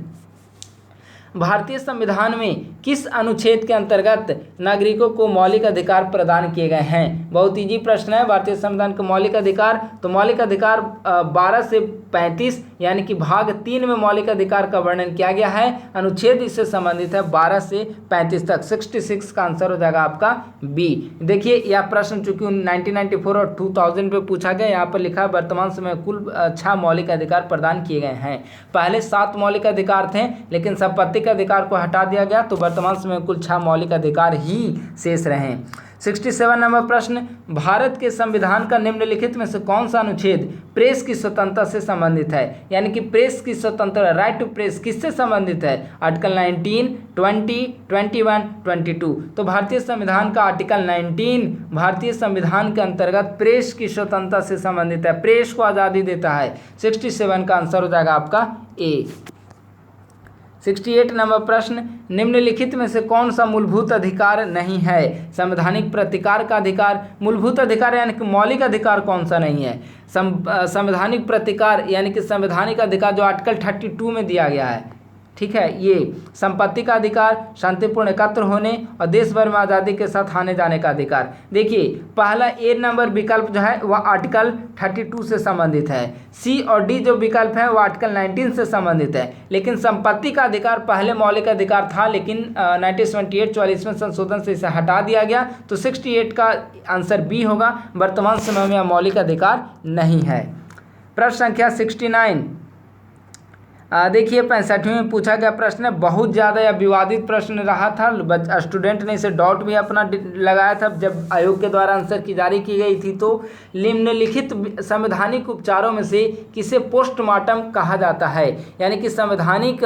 भारतीय संविधान में किस अनुच्छेद के अंतर्गत नागरिकों को मौलिक अधिकार प्रदान किए गए हैं? बहुत इजी प्रश्न है। भारतीय संविधान के मौलिक अधिकार, तो मौलिक अधिकार 12 से 35 यानी कि भाग 3 में मौलिक अधिकार का वर्णन किया गया है। अनुच्छेद इससे संबंधित है 12 से 35 तक। 66 का आंसर हो जाएगा आपका बी। देखिए यह प्रश्न चूंकि 1994 और 2000 पे पूछा गया, यहाँ पर लिखा है वर्तमान समय कुल 6 मौलिक अधिकार प्रदान किए गए हैं। पहले 7 मौलिक अधिकार थे, लेकिन संपत्ति के अधिकार को हटा दिया गया, तो वर्तमान समय कुल 6 मौलिक अधिकार ही शेष रहे। 67 नंबर प्रश्न, भारत के संविधान का निम्नलिखित में से कौन सा अनुच्छेद प्रेस की स्वतंत्रता से संबंधित है? यानी कि प्रेस की स्वतंत्रता, राइट टू प्रेस, किससे संबंधित है? आर्टिकल 19, 20, 21, 22। तो भारतीय संविधान का आर्टिकल 19 भारतीय संविधान के अंतर्गत प्रेस की स्वतंत्रता से संबंधित है, प्रेस को आज़ादी देता है। 67 का आंसर हो जाएगा आपका ए। 68 नंबर प्रश्न, निम्नलिखित में से कौन सा मूलभूत अधिकार नहीं है? संवैधानिक प्रतिकार का अधिकार, मूलभूत अधिकार यानी कि मौलिक अधिकार कौन सा नहीं है? संवैधानिक प्रतिकार यानी कि संवैधानिक अधिकार जो आर्टिकल 32 में दिया गया है, ठीक है। ये संपत्ति का अधिकार, शांतिपूर्ण एकत्र होने और देश भर में आज़ादी के साथ आने जाने का अधिकार। देखिए पहला ए नंबर विकल्प जो है वह आर्टिकल 32 से संबंधित है। सी और डी जो विकल्प है वह आर्टिकल 19 से संबंधित है। लेकिन संपत्ति का अधिकार पहले मौलिक अधिकार था, लेकिन 1978 44वें संशोधन से इसे हटा दिया गया, तो 68 का आंसर बी होगा। वर्तमान समय में यह मौलिक अधिकार नहीं है। प्रश्न संख्या 69, देखिए 65वें में पूछा गया प्रश्न है, बहुत ज़्यादा यह विवादित प्रश्न रहा था। स्टूडेंट ने इसे डॉट भी अपना लगाया था जब आयोग के द्वारा आंसर की जारी की गई थी। तो निम्नलिखित संवैधानिक उपचारों में से किसे पोस्टमार्टम कहा जाता है? यानी कि संवैधानिक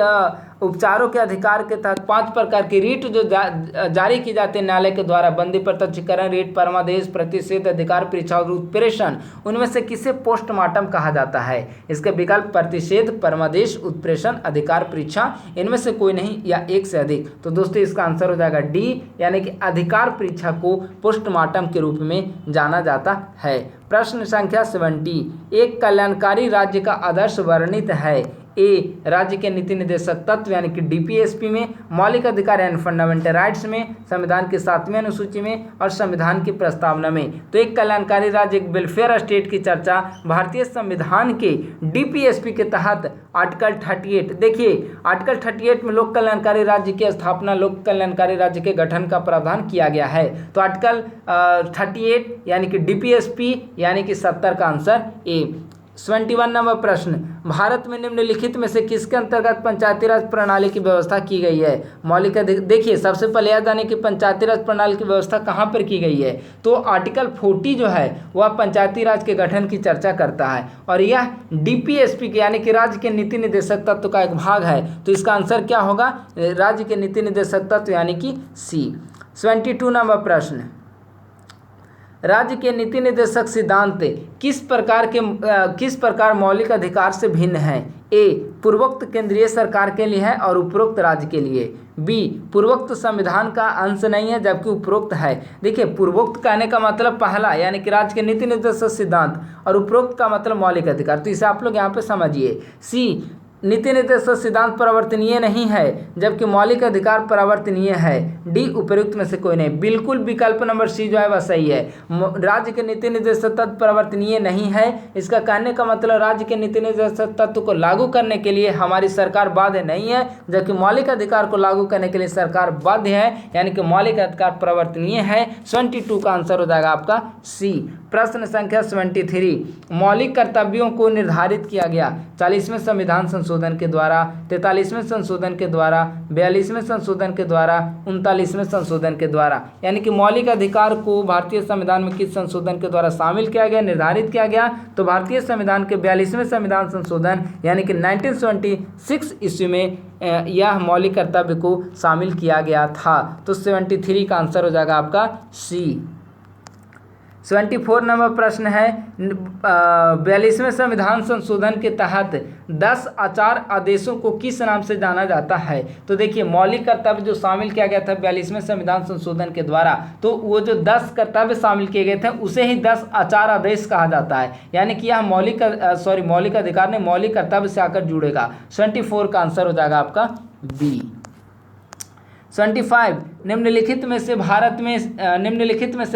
उपचारों के अधिकार के तहत 5 प्रकार की रीट जो जारी की जाती है न्यायालय के द्वारा, बंदी, प्रत्यक्षीकरण, रीट, परमादेश, प्रतिषेध, अधिकार परीक्षा और उत्प्रेषण, उनमें से किसे पोस्टमार्टम कहा जाता है? इसके विकल्प प्रतिषेध, परमादेश, उत्प्रेषण, अधिकार परीक्षा, इनमें से कोई नहीं या एक से अधिक। तो दोस्तों इसका आंसर हो जाएगा डी, यानी कि अधिकार परीक्षा को पोस्टमार्टम के रूप में जाना जाता है। प्रश्न संख्या 70, एक कल्याणकारी राज्य का आदर्श वर्णित है। ए राज्य के नीति निर्देशक तत्व यानी कि डीपीएसपी में, मौलिक अधिकार यानी फंडामेंटल राइट्स में, संविधान की 7वीं अनुसूची में और संविधान की प्रस्तावना में। तो एक कल्याणकारी राज्य, एक वेलफेयर स्टेट की चर्चा भारतीय संविधान के डीपीएसपी के तहत आर्टिकल 38, देखिए आर्टिकल 38 में लोक कल्याणकारी राज्य की स्थापना, लोक कल्याणकारी राज्य के गठन का प्रावधान किया गया है। तो आर्टिकल 38 यानी कि डीपीएसपी यानी कि 70 का आंसर ए। 71 नंबर प्रश्न, भारत में निम्नलिखित में से किसके अंतर्गत पंचायती राज प्रणाली की व्यवस्था की गई है? मौलिक देखिए सबसे पहले याद आने की पंचायती राज प्रणाली की व्यवस्था कहाँ पर की गई है? तो आर्टिकल 40 जो है वह पंचायती राज के गठन की चर्चा करता है, और यह डीपीएसपी के यानी कि राज्य के नीति निर्देशक तत्व का एक भाग है। तो इसका आंसर क्या होगा? राज्य के नीति निर्देशक तत्व यानी कि सी। 72 नंबर प्रश्न, राज्य के नीति निर्देशक सिद्धांत किस प्रकार मौलिक अधिकार से भिन्न है? ए पूर्वोक्त केंद्रीय सरकार के लिए है और उपरोक्त राज्य के लिए। बी पूर्वोक्त संविधान का अंश नहीं है जबकि उपरोक्त है। देखिए पूर्वोक्त कहने का मतलब पहला यानी कि राज्य के नीति निर्देशक सिद्धांत, और उपरोक्त का मतलब मौलिक अधिकार। तो इसे आप लोग यहाँ पे समझिए। सी नीति निर्देशक सिद्धांत परिवर्तनीय नहीं है जबकि मौलिक अधिकार परिवर्तनीय है। डी उपर्युक्त में से कोई नहीं। बिल्कुल विकल्प नंबर सी जो है वह सही है। राज्य के नीति निर्देशक तत्व परिवर्तनीय नहीं है, इसका कहने का मतलब राज्य के नीति निर्देशक तत्व को लागू करने के लिए हमारी सरकार बाध्य नहीं है, जबकि मौलिक अधिकार को लागू करने के लिए सरकार बाध्य है, यानी कि मौलिक अधिकार परिवर्तनीय है। 72 का आंसर हो जाएगा आपका सी। प्रश्न संख्या 73, मौलिक कर्तव्यों को निर्धारित किया गया 40वें संविधान संशोधन के द्वारा, 43वें संशोधन के द्वारा, 42वें संशोधन के द्वारा, 39वें संशोधन के द्वारा। यानी कि मौलिक अधिकार को भारतीय संविधान में किस संशोधन के द्वारा शामिल किया गया, निर्धारित किया गया? तो भारतीय संविधान के 42वें संविधान संशोधन यानी कि 1976 ईस्वी में यह मौलिक कर्तव्य को शामिल किया गया था। तो 73 का आंसर हो जाएगा आपका सी। 74 नंबर प्रश्न है, 42वें संविधान संशोधन के तहत 10 आचार आदेशों को किस नाम से जाना जाता है? तो देखिए मौलिक कर्तव्य जो शामिल किया गया था 42वें संविधान संशोधन के द्वारा, तो वो जो 10 कर्तव्य शामिल किए गए थे उसे ही 10 आचार आदेश कहा जाता है। यानी कि यह मौलिक अधिकार ने मौलिक कर्तव्य से आकर जुड़ेगा। 74 का आंसर हो जाएगा आपका बी। 75 निम्नलिखित में से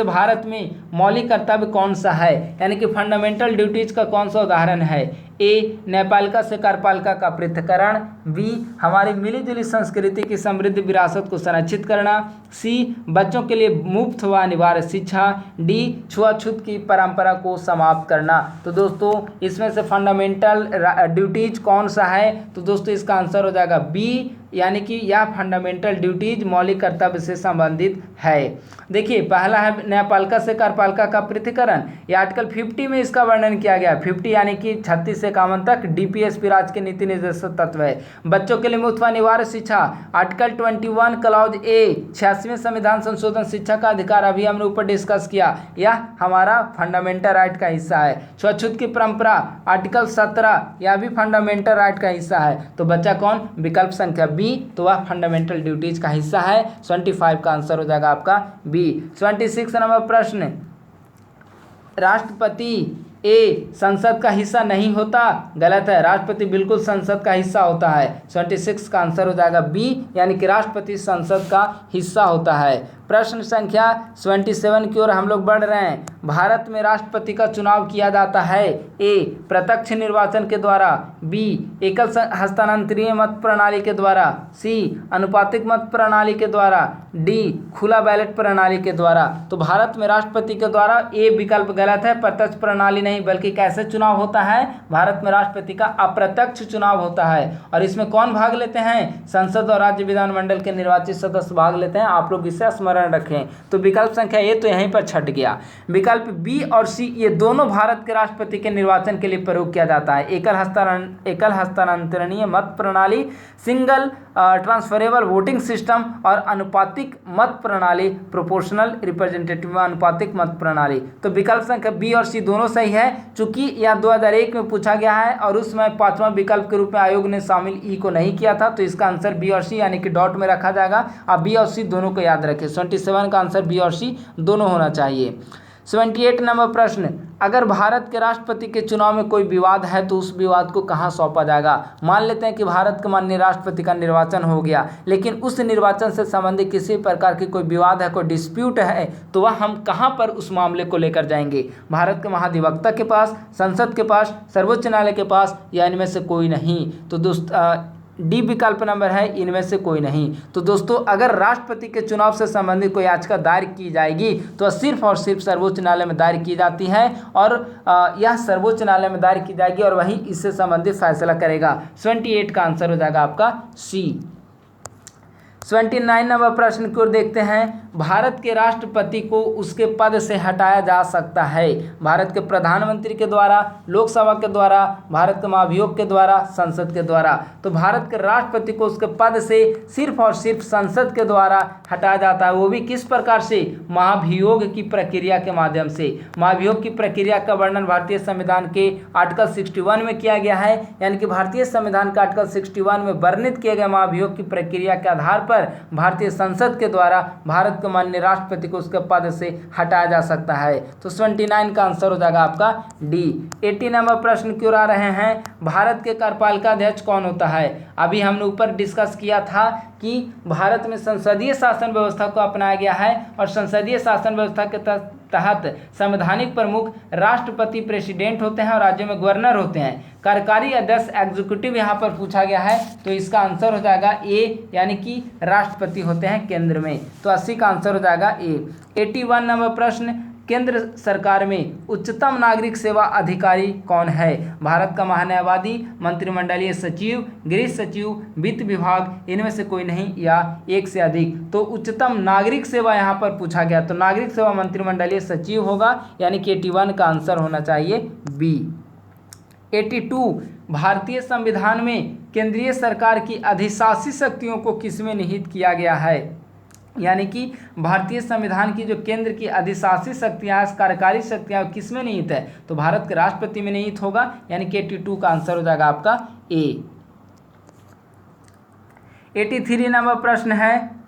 भारत में मौलिक कर्तव्य कौन सा है, यानी कि फंडामेंटल ड्यूटीज का कौन सा उदाहरण है। ए, न्यायपालिका से कार्यपालिका का पृथक्करण। बी, हमारी मिलीजुली संस्कृति की समृद्ध विरासत को संरक्षित करना। सी, बच्चों के लिए मुफ्त व अनिवार्य शिक्षा। डी, छुआछूत की परंपरा को समाप्त करना। तो दोस्तों इसमें से फंडामेंटल ड्यूटीज कौन सा है, तो दोस्तों इसका आंसर हो जाएगा बी, यानी कि यह फंडामेंटल ड्यूटीज मौलिक कर्तव्य से संबंधित है। देखिए पहला है न्यायपालिका से कार्यपालिका का पृथक्करण, ये आर्टिकल 50 में इसका वर्णन किया गया। 50 यानी कि 36 से 51 तक डीपीएसपी राज्य के नीति निर्देशक तत्व है। बच्चों के लिए मुफ्त व अनिवार्य शिक्षा, आर्टिकल 21 क्लॉज ए 86वें संविधान संशोधन, शिक्षा का अधिकार, अभी हमने ऊपर डिस्कस किया, यह हमारा फंडामेंटल राइट का हिस्सा है। छुआछूत की परंपरा, आर्टिकल 17, यह भी फंडामेंटल राइट का हिस्सा है। तो बच्चा कौन, विकल्प संख्या बी, तो वह फंडामेंटल ड्यूटीज का हिस्सा है। 25 का आंसर हो जाएगा आपका बी। 26 नंबर प्रश्न, राष्ट्रपति ए संसद का हिस्सा नहीं होता, गलत है, राष्ट्रपति बिल्कुल संसद का हिस्सा होता है। 26 का आंसर हो जाएगा बी, यानी कि राष्ट्रपति संसद का हिस्सा होता है। प्रश्न संख्या 27 की ओर हम लोग बढ़ रहे हैं। भारत में राष्ट्रपति का चुनाव किया जाता है। ए, प्रत्यक्ष निर्वाचन के द्वारा। बी, एकल हस्तांतरणीय मत प्रणाली के द्वारा। सी, अनुपातिक मत प्रणाली के द्वारा। डी, खुला बैलेट प्रणाली के द्वारा। तो भारत में राष्ट्रपति के द्वारा ए विकल्प गलत है, प्रत्यक्ष प्रणाली नहीं, बल्कि कैसे चुनाव होता है, भारत में राष्ट्रपति का अप्रत्यक्ष चुनाव होता है। और इसमें कौन भाग लेते हैं, संसद और राज्य विधानमंडल के निर्वाचित सदस्य भाग लेते हैं। आप लोग इसे स्मरण रखें। तो विकल्प संख्या ए तो यहीं पर छट गया। विकल्प बी और सी ये दोनों भारत के राष्ट्रपति के निर्वाचन के लिए प्रयोग किया जाता है। एकल हस्तांतरणीय मत प्रणाली, सिंगल ट्रांसफरेबल वोटिंग सिस्टम, और अनुपातिक मत प्रणाली, प्रोपोर्शनल रिप्रेजेंटेटिव अनुपातिक मत प्रणाली। तो विकल्प संख्या बी और सी दोनों सही है। चूंकि यह 2001 में पूछा गया है और उसमें 5वां विकल्प के रूप में आयोग ने शामिल ई को नहीं किया था, तो इसका आंसर बी और सी यानी कि डॉट में रखा जाएगा। आप बी और सी दोनों को याद रखें। 27 का आंसर बी और सी दोनों होना चाहिए। 78 नंबर प्रश्न, अगर भारत के राष्ट्रपति के चुनाव में कोई विवाद है तो उस विवाद को कहाँ सौंपा जाएगा। मान लेते हैं कि भारत के माननीय राष्ट्रपति का निर्वाचन हो गया, लेकिन उस निर्वाचन से संबंधित किसी प्रकार की कोई विवाद है, कोई डिस्प्यूट है, तो वह हम कहाँ पर उस मामले को लेकर जाएंगे। भारत के महाधिवक्ता के पास, संसद के पास, सर्वोच्च न्यायालय के पास, या इनमें से कोई नहीं। तो डी विकल्प नंबर है, इनमें से कोई नहीं। तो दोस्तों अगर राष्ट्रपति के चुनाव से संबंधित कोई याचिका दायर की जाएगी तो सिर्फ और सिर्फ सर्वोच्च न्यायालय में दायर की जाती है, और यह सर्वोच्च न्यायालय में दायर की जाएगी और वही इससे संबंधित फैसला करेगा। 28 का आंसर हो जाएगा आपका सी। 29 नंबर प्रश्न की ओर देखते हैं। भारत के राष्ट्रपति को उसके पद से हटाया जा सकता है। भारत के प्रधानमंत्री के द्वारा, लोकसभा के द्वारा, भारत के महाभियोग के द्वारा, संसद के द्वारा। तो भारत के राष्ट्रपति को उसके पद से सिर्फ और सिर्फ संसद के द्वारा हटाया जाता है। वो भी किस प्रकार से, महाभियोग की प्रक्रिया के माध्यम से। महाभियोग की प्रक्रिया का वर्णन भारतीय संविधान के आर्टिकल 61 में किया गया है, यानी कि भारतीय संविधान के आर्टिकल 61 में वर्णित किए गए महाभियोग की प्रक्रिया के आधार पर भारतीय संसद के द्वारा भारत के माननीय राष्ट्रपति को उसके पद से हटाया जा सकता है। तो 29 का आंसर हो जाएगा आपका डी। 80 नंबर प्रश्न की ओर आ रहे हैं। भारत के कार्यपालिका अध्यक्ष कौन होता है। अभी हमने ऊपर डिस्कस किया था कि भारत में संसदीय शासन व्यवस्था को अपनाया गया है, और संसदीय शासन व्यवस्था के तहत संवैधानिक प्रमुख राष्ट्रपति प्रेसिडेंट होते हैं और राज्यों में गवर्नर होते हैं। कार्यकारी अध्यक्ष एग्जीक्यूटिव यहाँ पर पूछा गया है, तो इसका आंसर हो जाएगा ए, यानी कि राष्ट्रपति होते हैं केंद्र में। तो 80 का आंसर हो जाएगा ए। 81 नंबर प्रश्न, केंद्र सरकार में उच्चतम नागरिक सेवा अधिकारी कौन है। भारत का महान्यायवादी, मंत्रिमंडलीय सचिव, गृह सचिव, वित्त विभाग, इनमें से कोई नहीं या एक से अधिक। तो उच्चतम नागरिक सेवा यहाँ पर पूछा गया, तो नागरिक सेवा मंत्रिमंडलीय सचिव होगा, यानी कि 81 का आंसर होना चाहिए बी। 82, भारतीय संविधान में केंद्रीय सरकार की अधिशासी शक्तियों को किसमें निहित किया गया है। यानी कि भारतीय संविधान की जो केंद्र की अधिशासी शक्तियाँ, कार्यकारी शक्तियाँ किसमें निहित है, तो भारत के राष्ट्रपति में निहित होगा, यानी कि 82 का आंसर हो जाएगा आपका ए। 83 नंबर प्रश्न है।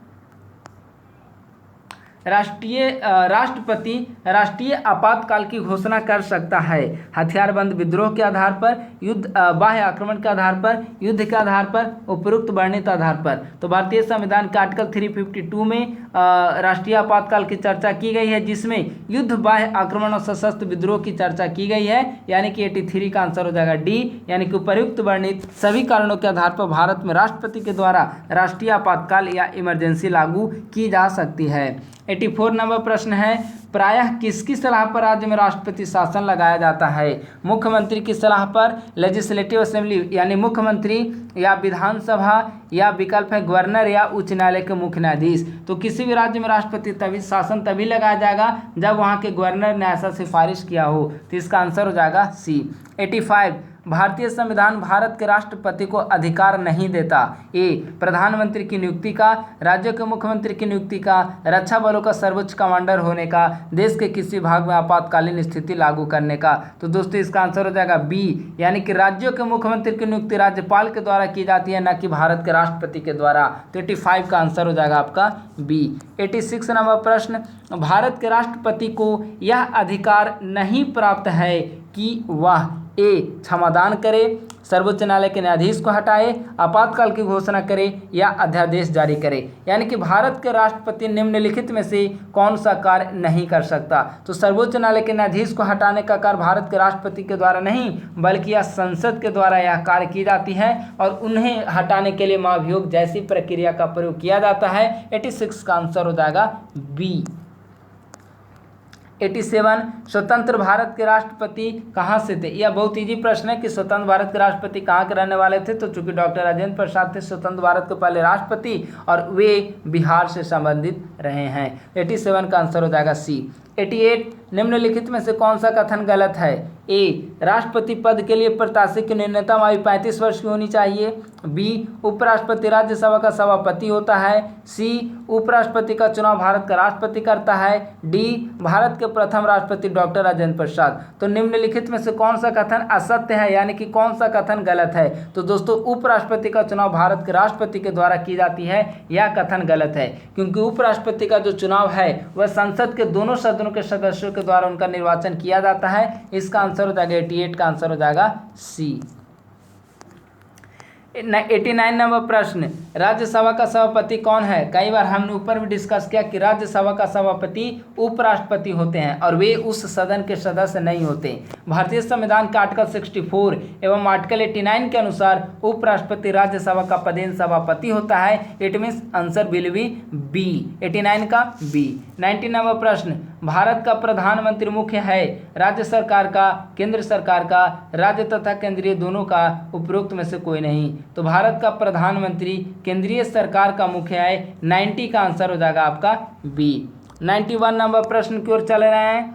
राष्ट्रपति राष्ट्रीय आपातकाल की घोषणा कर सकता है हथियारबंद विद्रोह के आधार पर, युद्ध, बाह्य आक्रमण के आधार पर, युद्ध के आधार पर, उपरोक्त वर्णित आधार पर। तो भारतीय संविधान के आर्टिकल 352 में राष्ट्रीय आपातकाल की चर्चा की गई है, जिसमें युद्ध, बाह्य आक्रमण और सशस्त्र विद्रोह की चर्चा की गई है, यानी कि 83 का आंसर हो जाएगा डी, यानी कि उपर्युक्त वर्णित सभी कारणों के आधार पर भारत में राष्ट्रपति के द्वारा राष्ट्रीय आपातकाल या इमरजेंसी लागू की जा सकती है। 84 नंबर प्रश्न है, प्रायः किसकी सलाह पर राज्य में राष्ट्रपति शासन लगाया जाता है? मुख्यमंत्री की सलाह पर, लेजिस्लेटिव असेंबली यानी मुख्यमंत्री, या विधानसभा, या विकल्प है गवर्नर या उच्च न्यायालय के मुख्य न्यायाधीश। तो किसी भी राज्य में राष्ट्रपति शासन तभी लगाया जाएगा जब वहाँ के गवर्नर ने ऐसा सिफारिश किया हो। तो इसका आंसर हो जाएगा सी। 85 भारतीय संविधान भारत के राष्ट्रपति को अधिकार नहीं देता। ए प्रधानमंत्री की नियुक्ति का, राज्यों के मुख्यमंत्री की नियुक्ति का, रक्षा बलों का सर्वोच्च कमांडर होने का, देश के किसी भाग में आपातकालीन स्थिति लागू करने का। तो दोस्तों इसका आंसर हो जाएगा बी, यानी कि राज्यों के मुख्यमंत्री की नियुक्ति राज्यपाल के द्वारा की जाती है, न कि भारत के राष्ट्रपति के द्वारा। तो 85 का आंसर हो जाएगा आपका बी। 86 नंबर प्रश्न, भारत के राष्ट्रपति को यह अधिकार नहीं प्राप्त है कि वह ए क्षमादान करे, सर्वोच्च न्यायालय के न्यायाधीश को हटाए, आपातकाल की घोषणा करे, या अध्यादेश जारी करे। यानी कि भारत के राष्ट्रपति निम्नलिखित में से कौन सा कार्य नहीं कर सकता? तो सर्वोच्च न्यायालय के न्यायाधीश को हटाने का कार्य भारत के राष्ट्रपति के द्वारा नहीं, बल्कि यह संसद के द्वारा यह कार्य की जाती है, और उन्हें हटाने के लिए महाभियोग जैसी प्रक्रिया का प्रयोग किया जाता है। 86 का आंसर हो जाएगा बी। 87 स्वतंत्र भारत के राष्ट्रपति कहाँ से थे? यह बहुत इजी प्रश्न है कि स्वतंत्र भारत के राष्ट्रपति कहाँ के रहने वाले थे। तो चूंकि डॉक्टर राजेंद्र प्रसाद थे स्वतंत्र भारत के पहले राष्ट्रपति, और वे बिहार से संबंधित रहे हैं। 87 का आंसर हो जाएगा सी। 88 निम्नलिखित में से कौन सा कथन गलत है? ए राष्ट्रपति पद के लिए प्रत्याशी की न्यूनतम आयु 35 वर्ष की होनी चाहिए। बी उपराष्ट्रपति राज्यसभा का सभापति होता है। सी उपराष्ट्रपति का चुनाव भारत का राष्ट्रपति करता है। डी भारत के प्रथम राष्ट्रपति डॉक्टर राजेंद्र प्रसाद। तो निम्नलिखित में से कौन सा कथन असत्य है, यानी कि कौन सा कथन गलत है? तो दोस्तों उपराष्ट्रपति का चुनाव भारत के राष्ट्रपति के द्वारा की जाती है, यह कथन गलत है, क्योंकि उपराष्ट्रपति का जो चुनाव है वह संसद के दोनों सदनों के सदस्यों के द्वारा उनका निर्वाचन किया जाता है। इसका आंसर हो जाएगा 88 का आंसर हो जाएगा सी। 89 नंबर प्रश्न, राज्यसभा का सभापति कौन है? कई बार हमने ऊपर भी डिस्कस किया कि राज्यसभा का सभापति उपराष्ट्रपति होते हैं और वे उस सदन के सदस्य नहीं होते। भारतीय संविधान के आर्टिकल 64 एवं आर्टिकल 89 के अनुसार उपराष्ट्रपति राज्यसभा का पदेन सभापति होता है। It means answer will be B, 89 का बी। 90 नंबर प्रश्न, भारत का प्रधानमंत्री मुख्य है राज्य सरकार का, केंद्र सरकार का, राज्य तथा केंद्रीय दोनों का, उपरोक्त में से कोई नहीं। तो भारत का प्रधानमंत्री केंद्रीय सरकार का मुख्य है। 90 का आंसर हो जाएगा आपका बी। 91 नंबर प्रश्न की ओर चल रहे हैं।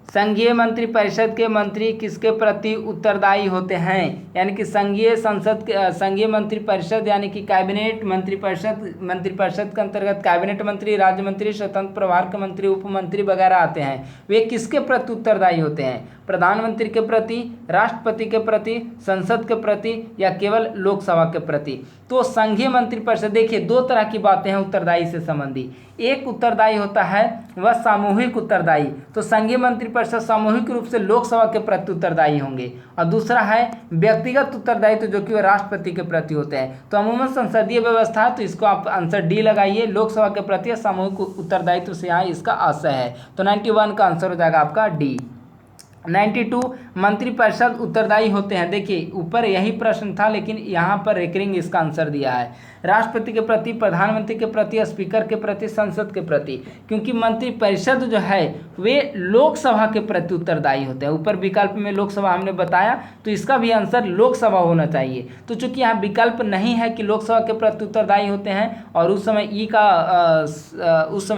संघीय मंत्री परिषद के मंत्री किसके प्रति उत्तरदायी होते हैं? यानी कि संघीय मंत्री परिषद यानी कि कैबिनेट मंत्री परिषद के अंतर्गत कैबिनेट मंत्री, राज्य मंत्री, स्वतंत्र प्रभार के मंत्री, उप मंत्री वगैरह आते हैं। वे किसके प्रति उत्तरदायी होते हैं? प्रधानमंत्री के प्रति, राष्ट्रपति के प्रति, संसद के प्रति, या केवल लोकसभा के प्रति? तो संघीय मंत्री परिषद, देखिए दो तरह की बातें हैं उत्तरदायी से संबंधी। एक उत्तरदायी होता है वह सामूहिक उत्तरदायी, तो संघीय मंत्री परिषद सामूहिक रूप से लोकसभा के प्रति उत्तरदायी होंगे, और दूसरा है व्यक्तिगत उत्तरदायित्व जो कि वह राष्ट्रपति के प्रति होते हैं। तो अमूमन संसदीय व्यवस्था है, तो इसको आप आंसर डी लगाइए, लोकसभा के प्रति सामूहिक उत्तरदायित्व से यहाँ इसका आशय है। तो 91 का आंसर हो जाएगा आपका डी। 92 मंत्रिपरिषद उत्तरदायी होते हैं। देखिए ऊपर यही प्रश्न था, लेकिन यहाँ पर रिकरिंग इसका आंसर दिया है। राष्ट्रपति के प्रति, प्रधानमंत्री के प्रति, स्पीकर के प्रति, संसद के प्रति, क्योंकि मंत्रिपरिषद जो है वे लोकसभा के प्रति उत्तरदायी होते हैं। ऊपर विकल्प में लोकसभा हमने बताया, तो इसका भी आंसर लोकसभा होना चाहिए। तो चूंकि यहाँ विकल्प नहीं है कि लोकसभा के प्रति उत्तरदायी होते हैं, और उस समय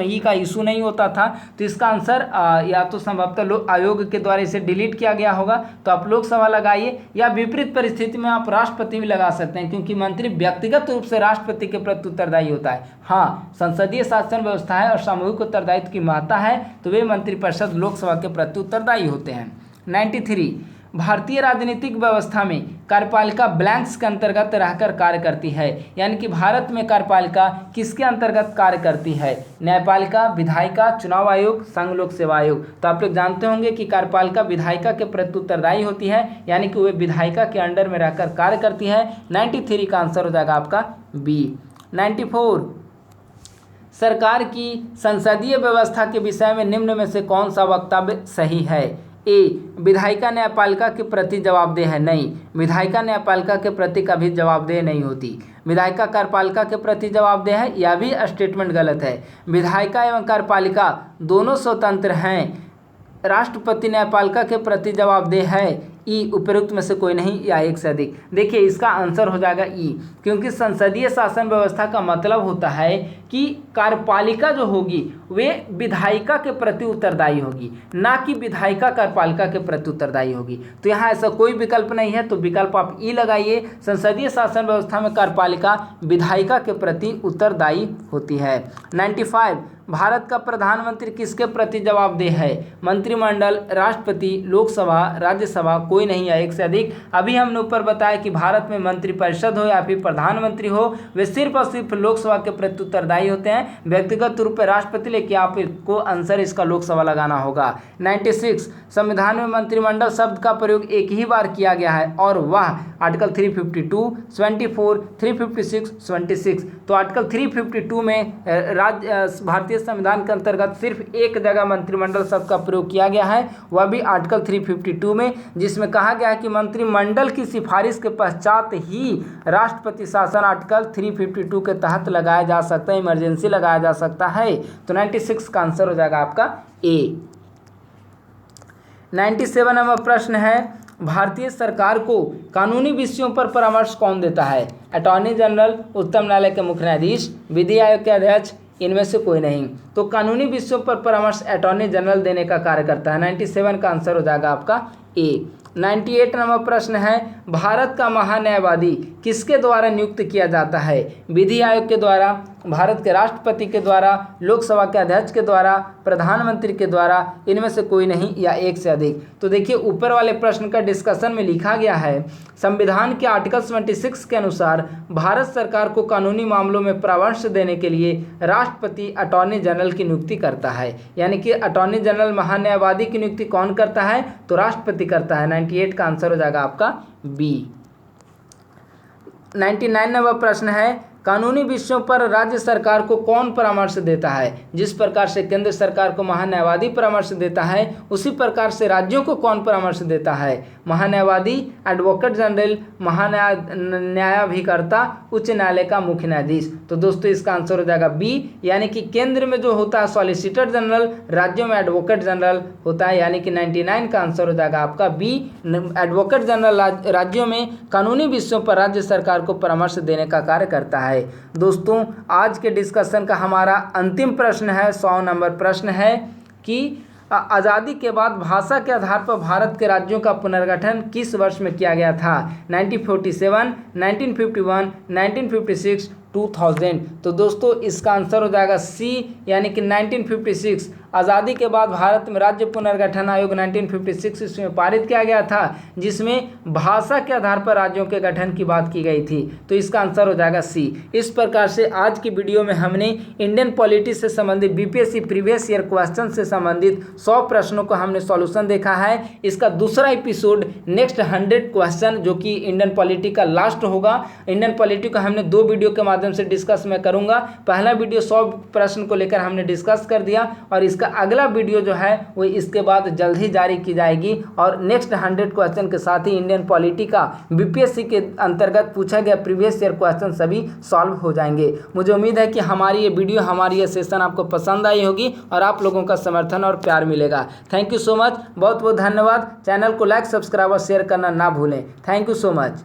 ई का इशू नहीं होता था, तो इसका आंसर या तो संभवतः आयोग के द्वारा इसे डिलीट किया गया होगा, तो आप लोकसभा लगाइए, या विपरीत परिस्थिति में आप राष्ट्रपति भी लगा सकते हैं, क्योंकि मंत्री व्यक्तिगत रूप से राष्ट्रपति के प्रति उत्तरदायी होता है। हाँ, संसदीय शासन व्यवस्था है और सामूहिक उत्तरदायित्व की महत्ता है, तो वे मंत्रिपरिषद लोकसभा के प्रति उत्तरदायी होते हैं। 93 भारतीय राजनीतिक व्यवस्था में कार्यपालिका ब्लैंक्स के अंतर्गत रहकर कार्य करती है। यानी कि भारत में कार्यपालिका किसके अंतर्गत कार्य करती है? न्यायपालिका, विधायिका, चुनाव आयोग, संघ लोक सेवा आयोग। तो आप लोग जानते होंगे कि कार्यपालिका विधायिका के प्रति उत्तरदायी होती है, यानी कि वे विधायिका के अंडर में रहकर कार्य करती है। 93 का आंसर हो जाएगा आपका बी। 94 सरकार की संसदीय व्यवस्था के विषय में निम्न में से कौन सा वक्तव्य सही है? ए, विधायिका न्यायपालिका के प्रति जवाबदेह है। नहीं, विधायिका न्यायपालिका के प्रति कभी जवाबदेह नहीं होती। विधायिका कार्यपालिका के प्रति जवाबदेह है, यह भी स्टेटमेंट गलत है। विधायिका एवं कार्यपालिका दोनों स्वतंत्र हैं। राष्ट्रपति न्यायपालिका के प्रति जवाबदेह है। ई, उपरोक्त में से कोई नहीं या एक से अधिक। देखिए इसका आंसर हो जाएगा ई, क्योंकि संसदीय शासन व्यवस्था का मतलब होता है कि कार्यपालिका जो होगी वे विधायिका के प्रति उत्तरदायी होगी, ना कि विधायिका कार्यपालिका के प्रति उत्तरदायी होगी। तो यहाँ ऐसा कोई विकल्प नहीं है, तो विकल्प आप ई लगाइए। संसदीय शासन व्यवस्था में कार्यपालिका विधायिका के प्रति उत्तरदायी होती है। 95, भारत का प्रधानमंत्री किसके प्रति जवाबदेह है? मंत्रिमंडल, राष्ट्रपति, लोकसभा, राज्यसभा, कोई नहीं या एक से अधिक। अभी हमने ऊपर बताया कि भारत में मंत्रिपरिषद हो या फिर प्रधानमंत्री हो, वे सिर्फ और सिर्फ लोकसभा के प्रति उत्तरदायी होते हैं, व्यक्तिगत रूप से राष्ट्रपति, लेकिन आपको आंसर इसका लोकसभा लगाना होगा। 96, संविधान में मंत्रिमंडल शब्द का प्रयोग एक ही बार किया गया है और वह आर्टिकल 352, 24, 356, 26। तो आर्टिकल 352 में भारतीय संविधान के अंतर्गत सिर्फ एक जगह मंत्रिमंडल शब्द का प्रयोग किया गया है, वह भी आर्टिकल 352 में, जिसमें कहा गया है कि मंत्रिमंडल की सिफारिश के पश्चात ही राष्ट्रपति शासन आर्टिकल 352 के तहत लगाया जा सकता है, इमरजेंसी लगाया जा सकता है। तो 96 का आंसर हो जाएगा आपका ए। 97 नंबर प्रश्न है, भारतीय सरकार को कानूनी विषयों पर परामर्श कौन देता है? अटॉर्नी जनरल, उच्चतम न्यायालय के मुख्य न्यायाधीश, विधि आयोग के अध्यक्ष, इनमें से कोई नहीं। तो कानूनी विषयों पर परामर्श अटॉर्नी जनरल देने का कार्य करता है। 97 का आंसर हो जाएगा आपका ए। 98 नंबर प्रश्न है, भारत का महान्यायवादी किसके द्वारा नियुक्त किया जाता है? विधि आयोग के द्वारा, भारत के राष्ट्रपति के द्वारा, लोकसभा के अध्यक्ष के द्वारा, प्रधानमंत्री के द्वारा, इनमें से कोई नहीं या एक से अधिक। तो देखिए ऊपर वाले प्रश्न का डिस्कशन में लिखा गया है, संविधान के आर्टिकल 76 के अनुसार भारत सरकार को कानूनी मामलों में परामर्श देने के लिए राष्ट्रपति अटॉर्नी जनरल की नियुक्ति करता है। यानी कि अटॉर्नी जनरल महान्यायवादी की नियुक्ति कौन करता है? तो राष्ट्रपति करता है। 98 का आंसर हो जाएगा आपका बी। 99 नंबर प्रश्न है, कानूनी विषयों पर राज्य सरकार को कौन परामर्श देता है? जिस प्रकार से केंद्र सरकार को महान्यायवादी परामर्श देता है, उसी प्रकार से राज्यों को कौन परामर्श देता है? महान्यायवादी, एडवोकेट जनरल, न्यायाभिकर्ता, उच्च न्यायालय का मुख्य न्यायाधीश। तो दोस्तों इसका आंसर हो जाएगा बी, यानी कि केंद्र में जो होता है सॉलिसिटर जनरल, राज्यों में एडवोकेट जनरल होता है, यानी कि 99 का आंसर हो जाएगा आपका बी। एडवोकेट जनरल राज्यों में कानूनी विषयों पर राज्य सरकार को परामर्श देने का कार्य करता है। दोस्तों आज के डिस्कशन का हमारा अंतिम प्रश्न है, 100 नंबर प्रश्न है कि आज़ादी के बाद भाषा के आधार पर भारत के राज्यों का पुनर्गठन किस वर्ष में किया गया था? 1947, 1951, 1956, 2000। तो दोस्तों इसका आंसर हो जाएगा सी, यानी कि 1956। आज़ादी के बाद भारत में राज्य पुनर्गठन आयोग 1956 इसमें पारित किया गया था, जिसमें भाषा के आधार पर राज्यों के गठन की बात की गई थी। तो इसका आंसर हो जाएगा सी। इस प्रकार से आज की वीडियो में हमने इंडियन पॉलिटी से संबंधित बीपीएससी प्रीवियस ईयर क्वेश्चन से संबंधित 100 प्रश्नों को हमने सॉल्यूशन देखा है। इसका दूसरा एपिसोड नेक्स्ट 100 क्वेश्चन जो कि इंडियन पॉलिटी का लास्ट होगा। इंडियन पॉलिटी को हमने 2 वीडियो के माध्यम से डिस्कस मैं करूंगा। पहला वीडियो 100 प्रश्न को लेकर हमने डिस्कस कर दिया और इसका अगला वीडियो जो है वो इसके बाद जल्द ही जारी की जाएगी और नेक्स्ट 100 क्वेश्चन के साथ ही इंडियन पॉलिटी का बीपीएससी के अंतर्गत पूछा गया प्रीवियस ईयर क्वेश्चन सभी सॉल्व हो जाएंगे। मुझे उम्मीद है कि हमारी ये वीडियो, हमारी ये सेशन आपको पसंद आई होगी और आप लोगों का समर्थन और प्यार मिलेगा। थैंक यू सो मच, बहुत बहुत धन्यवाद। चैनल को लाइक, सब्सक्राइब और शेयर करना ना भूलें। Thank you so much.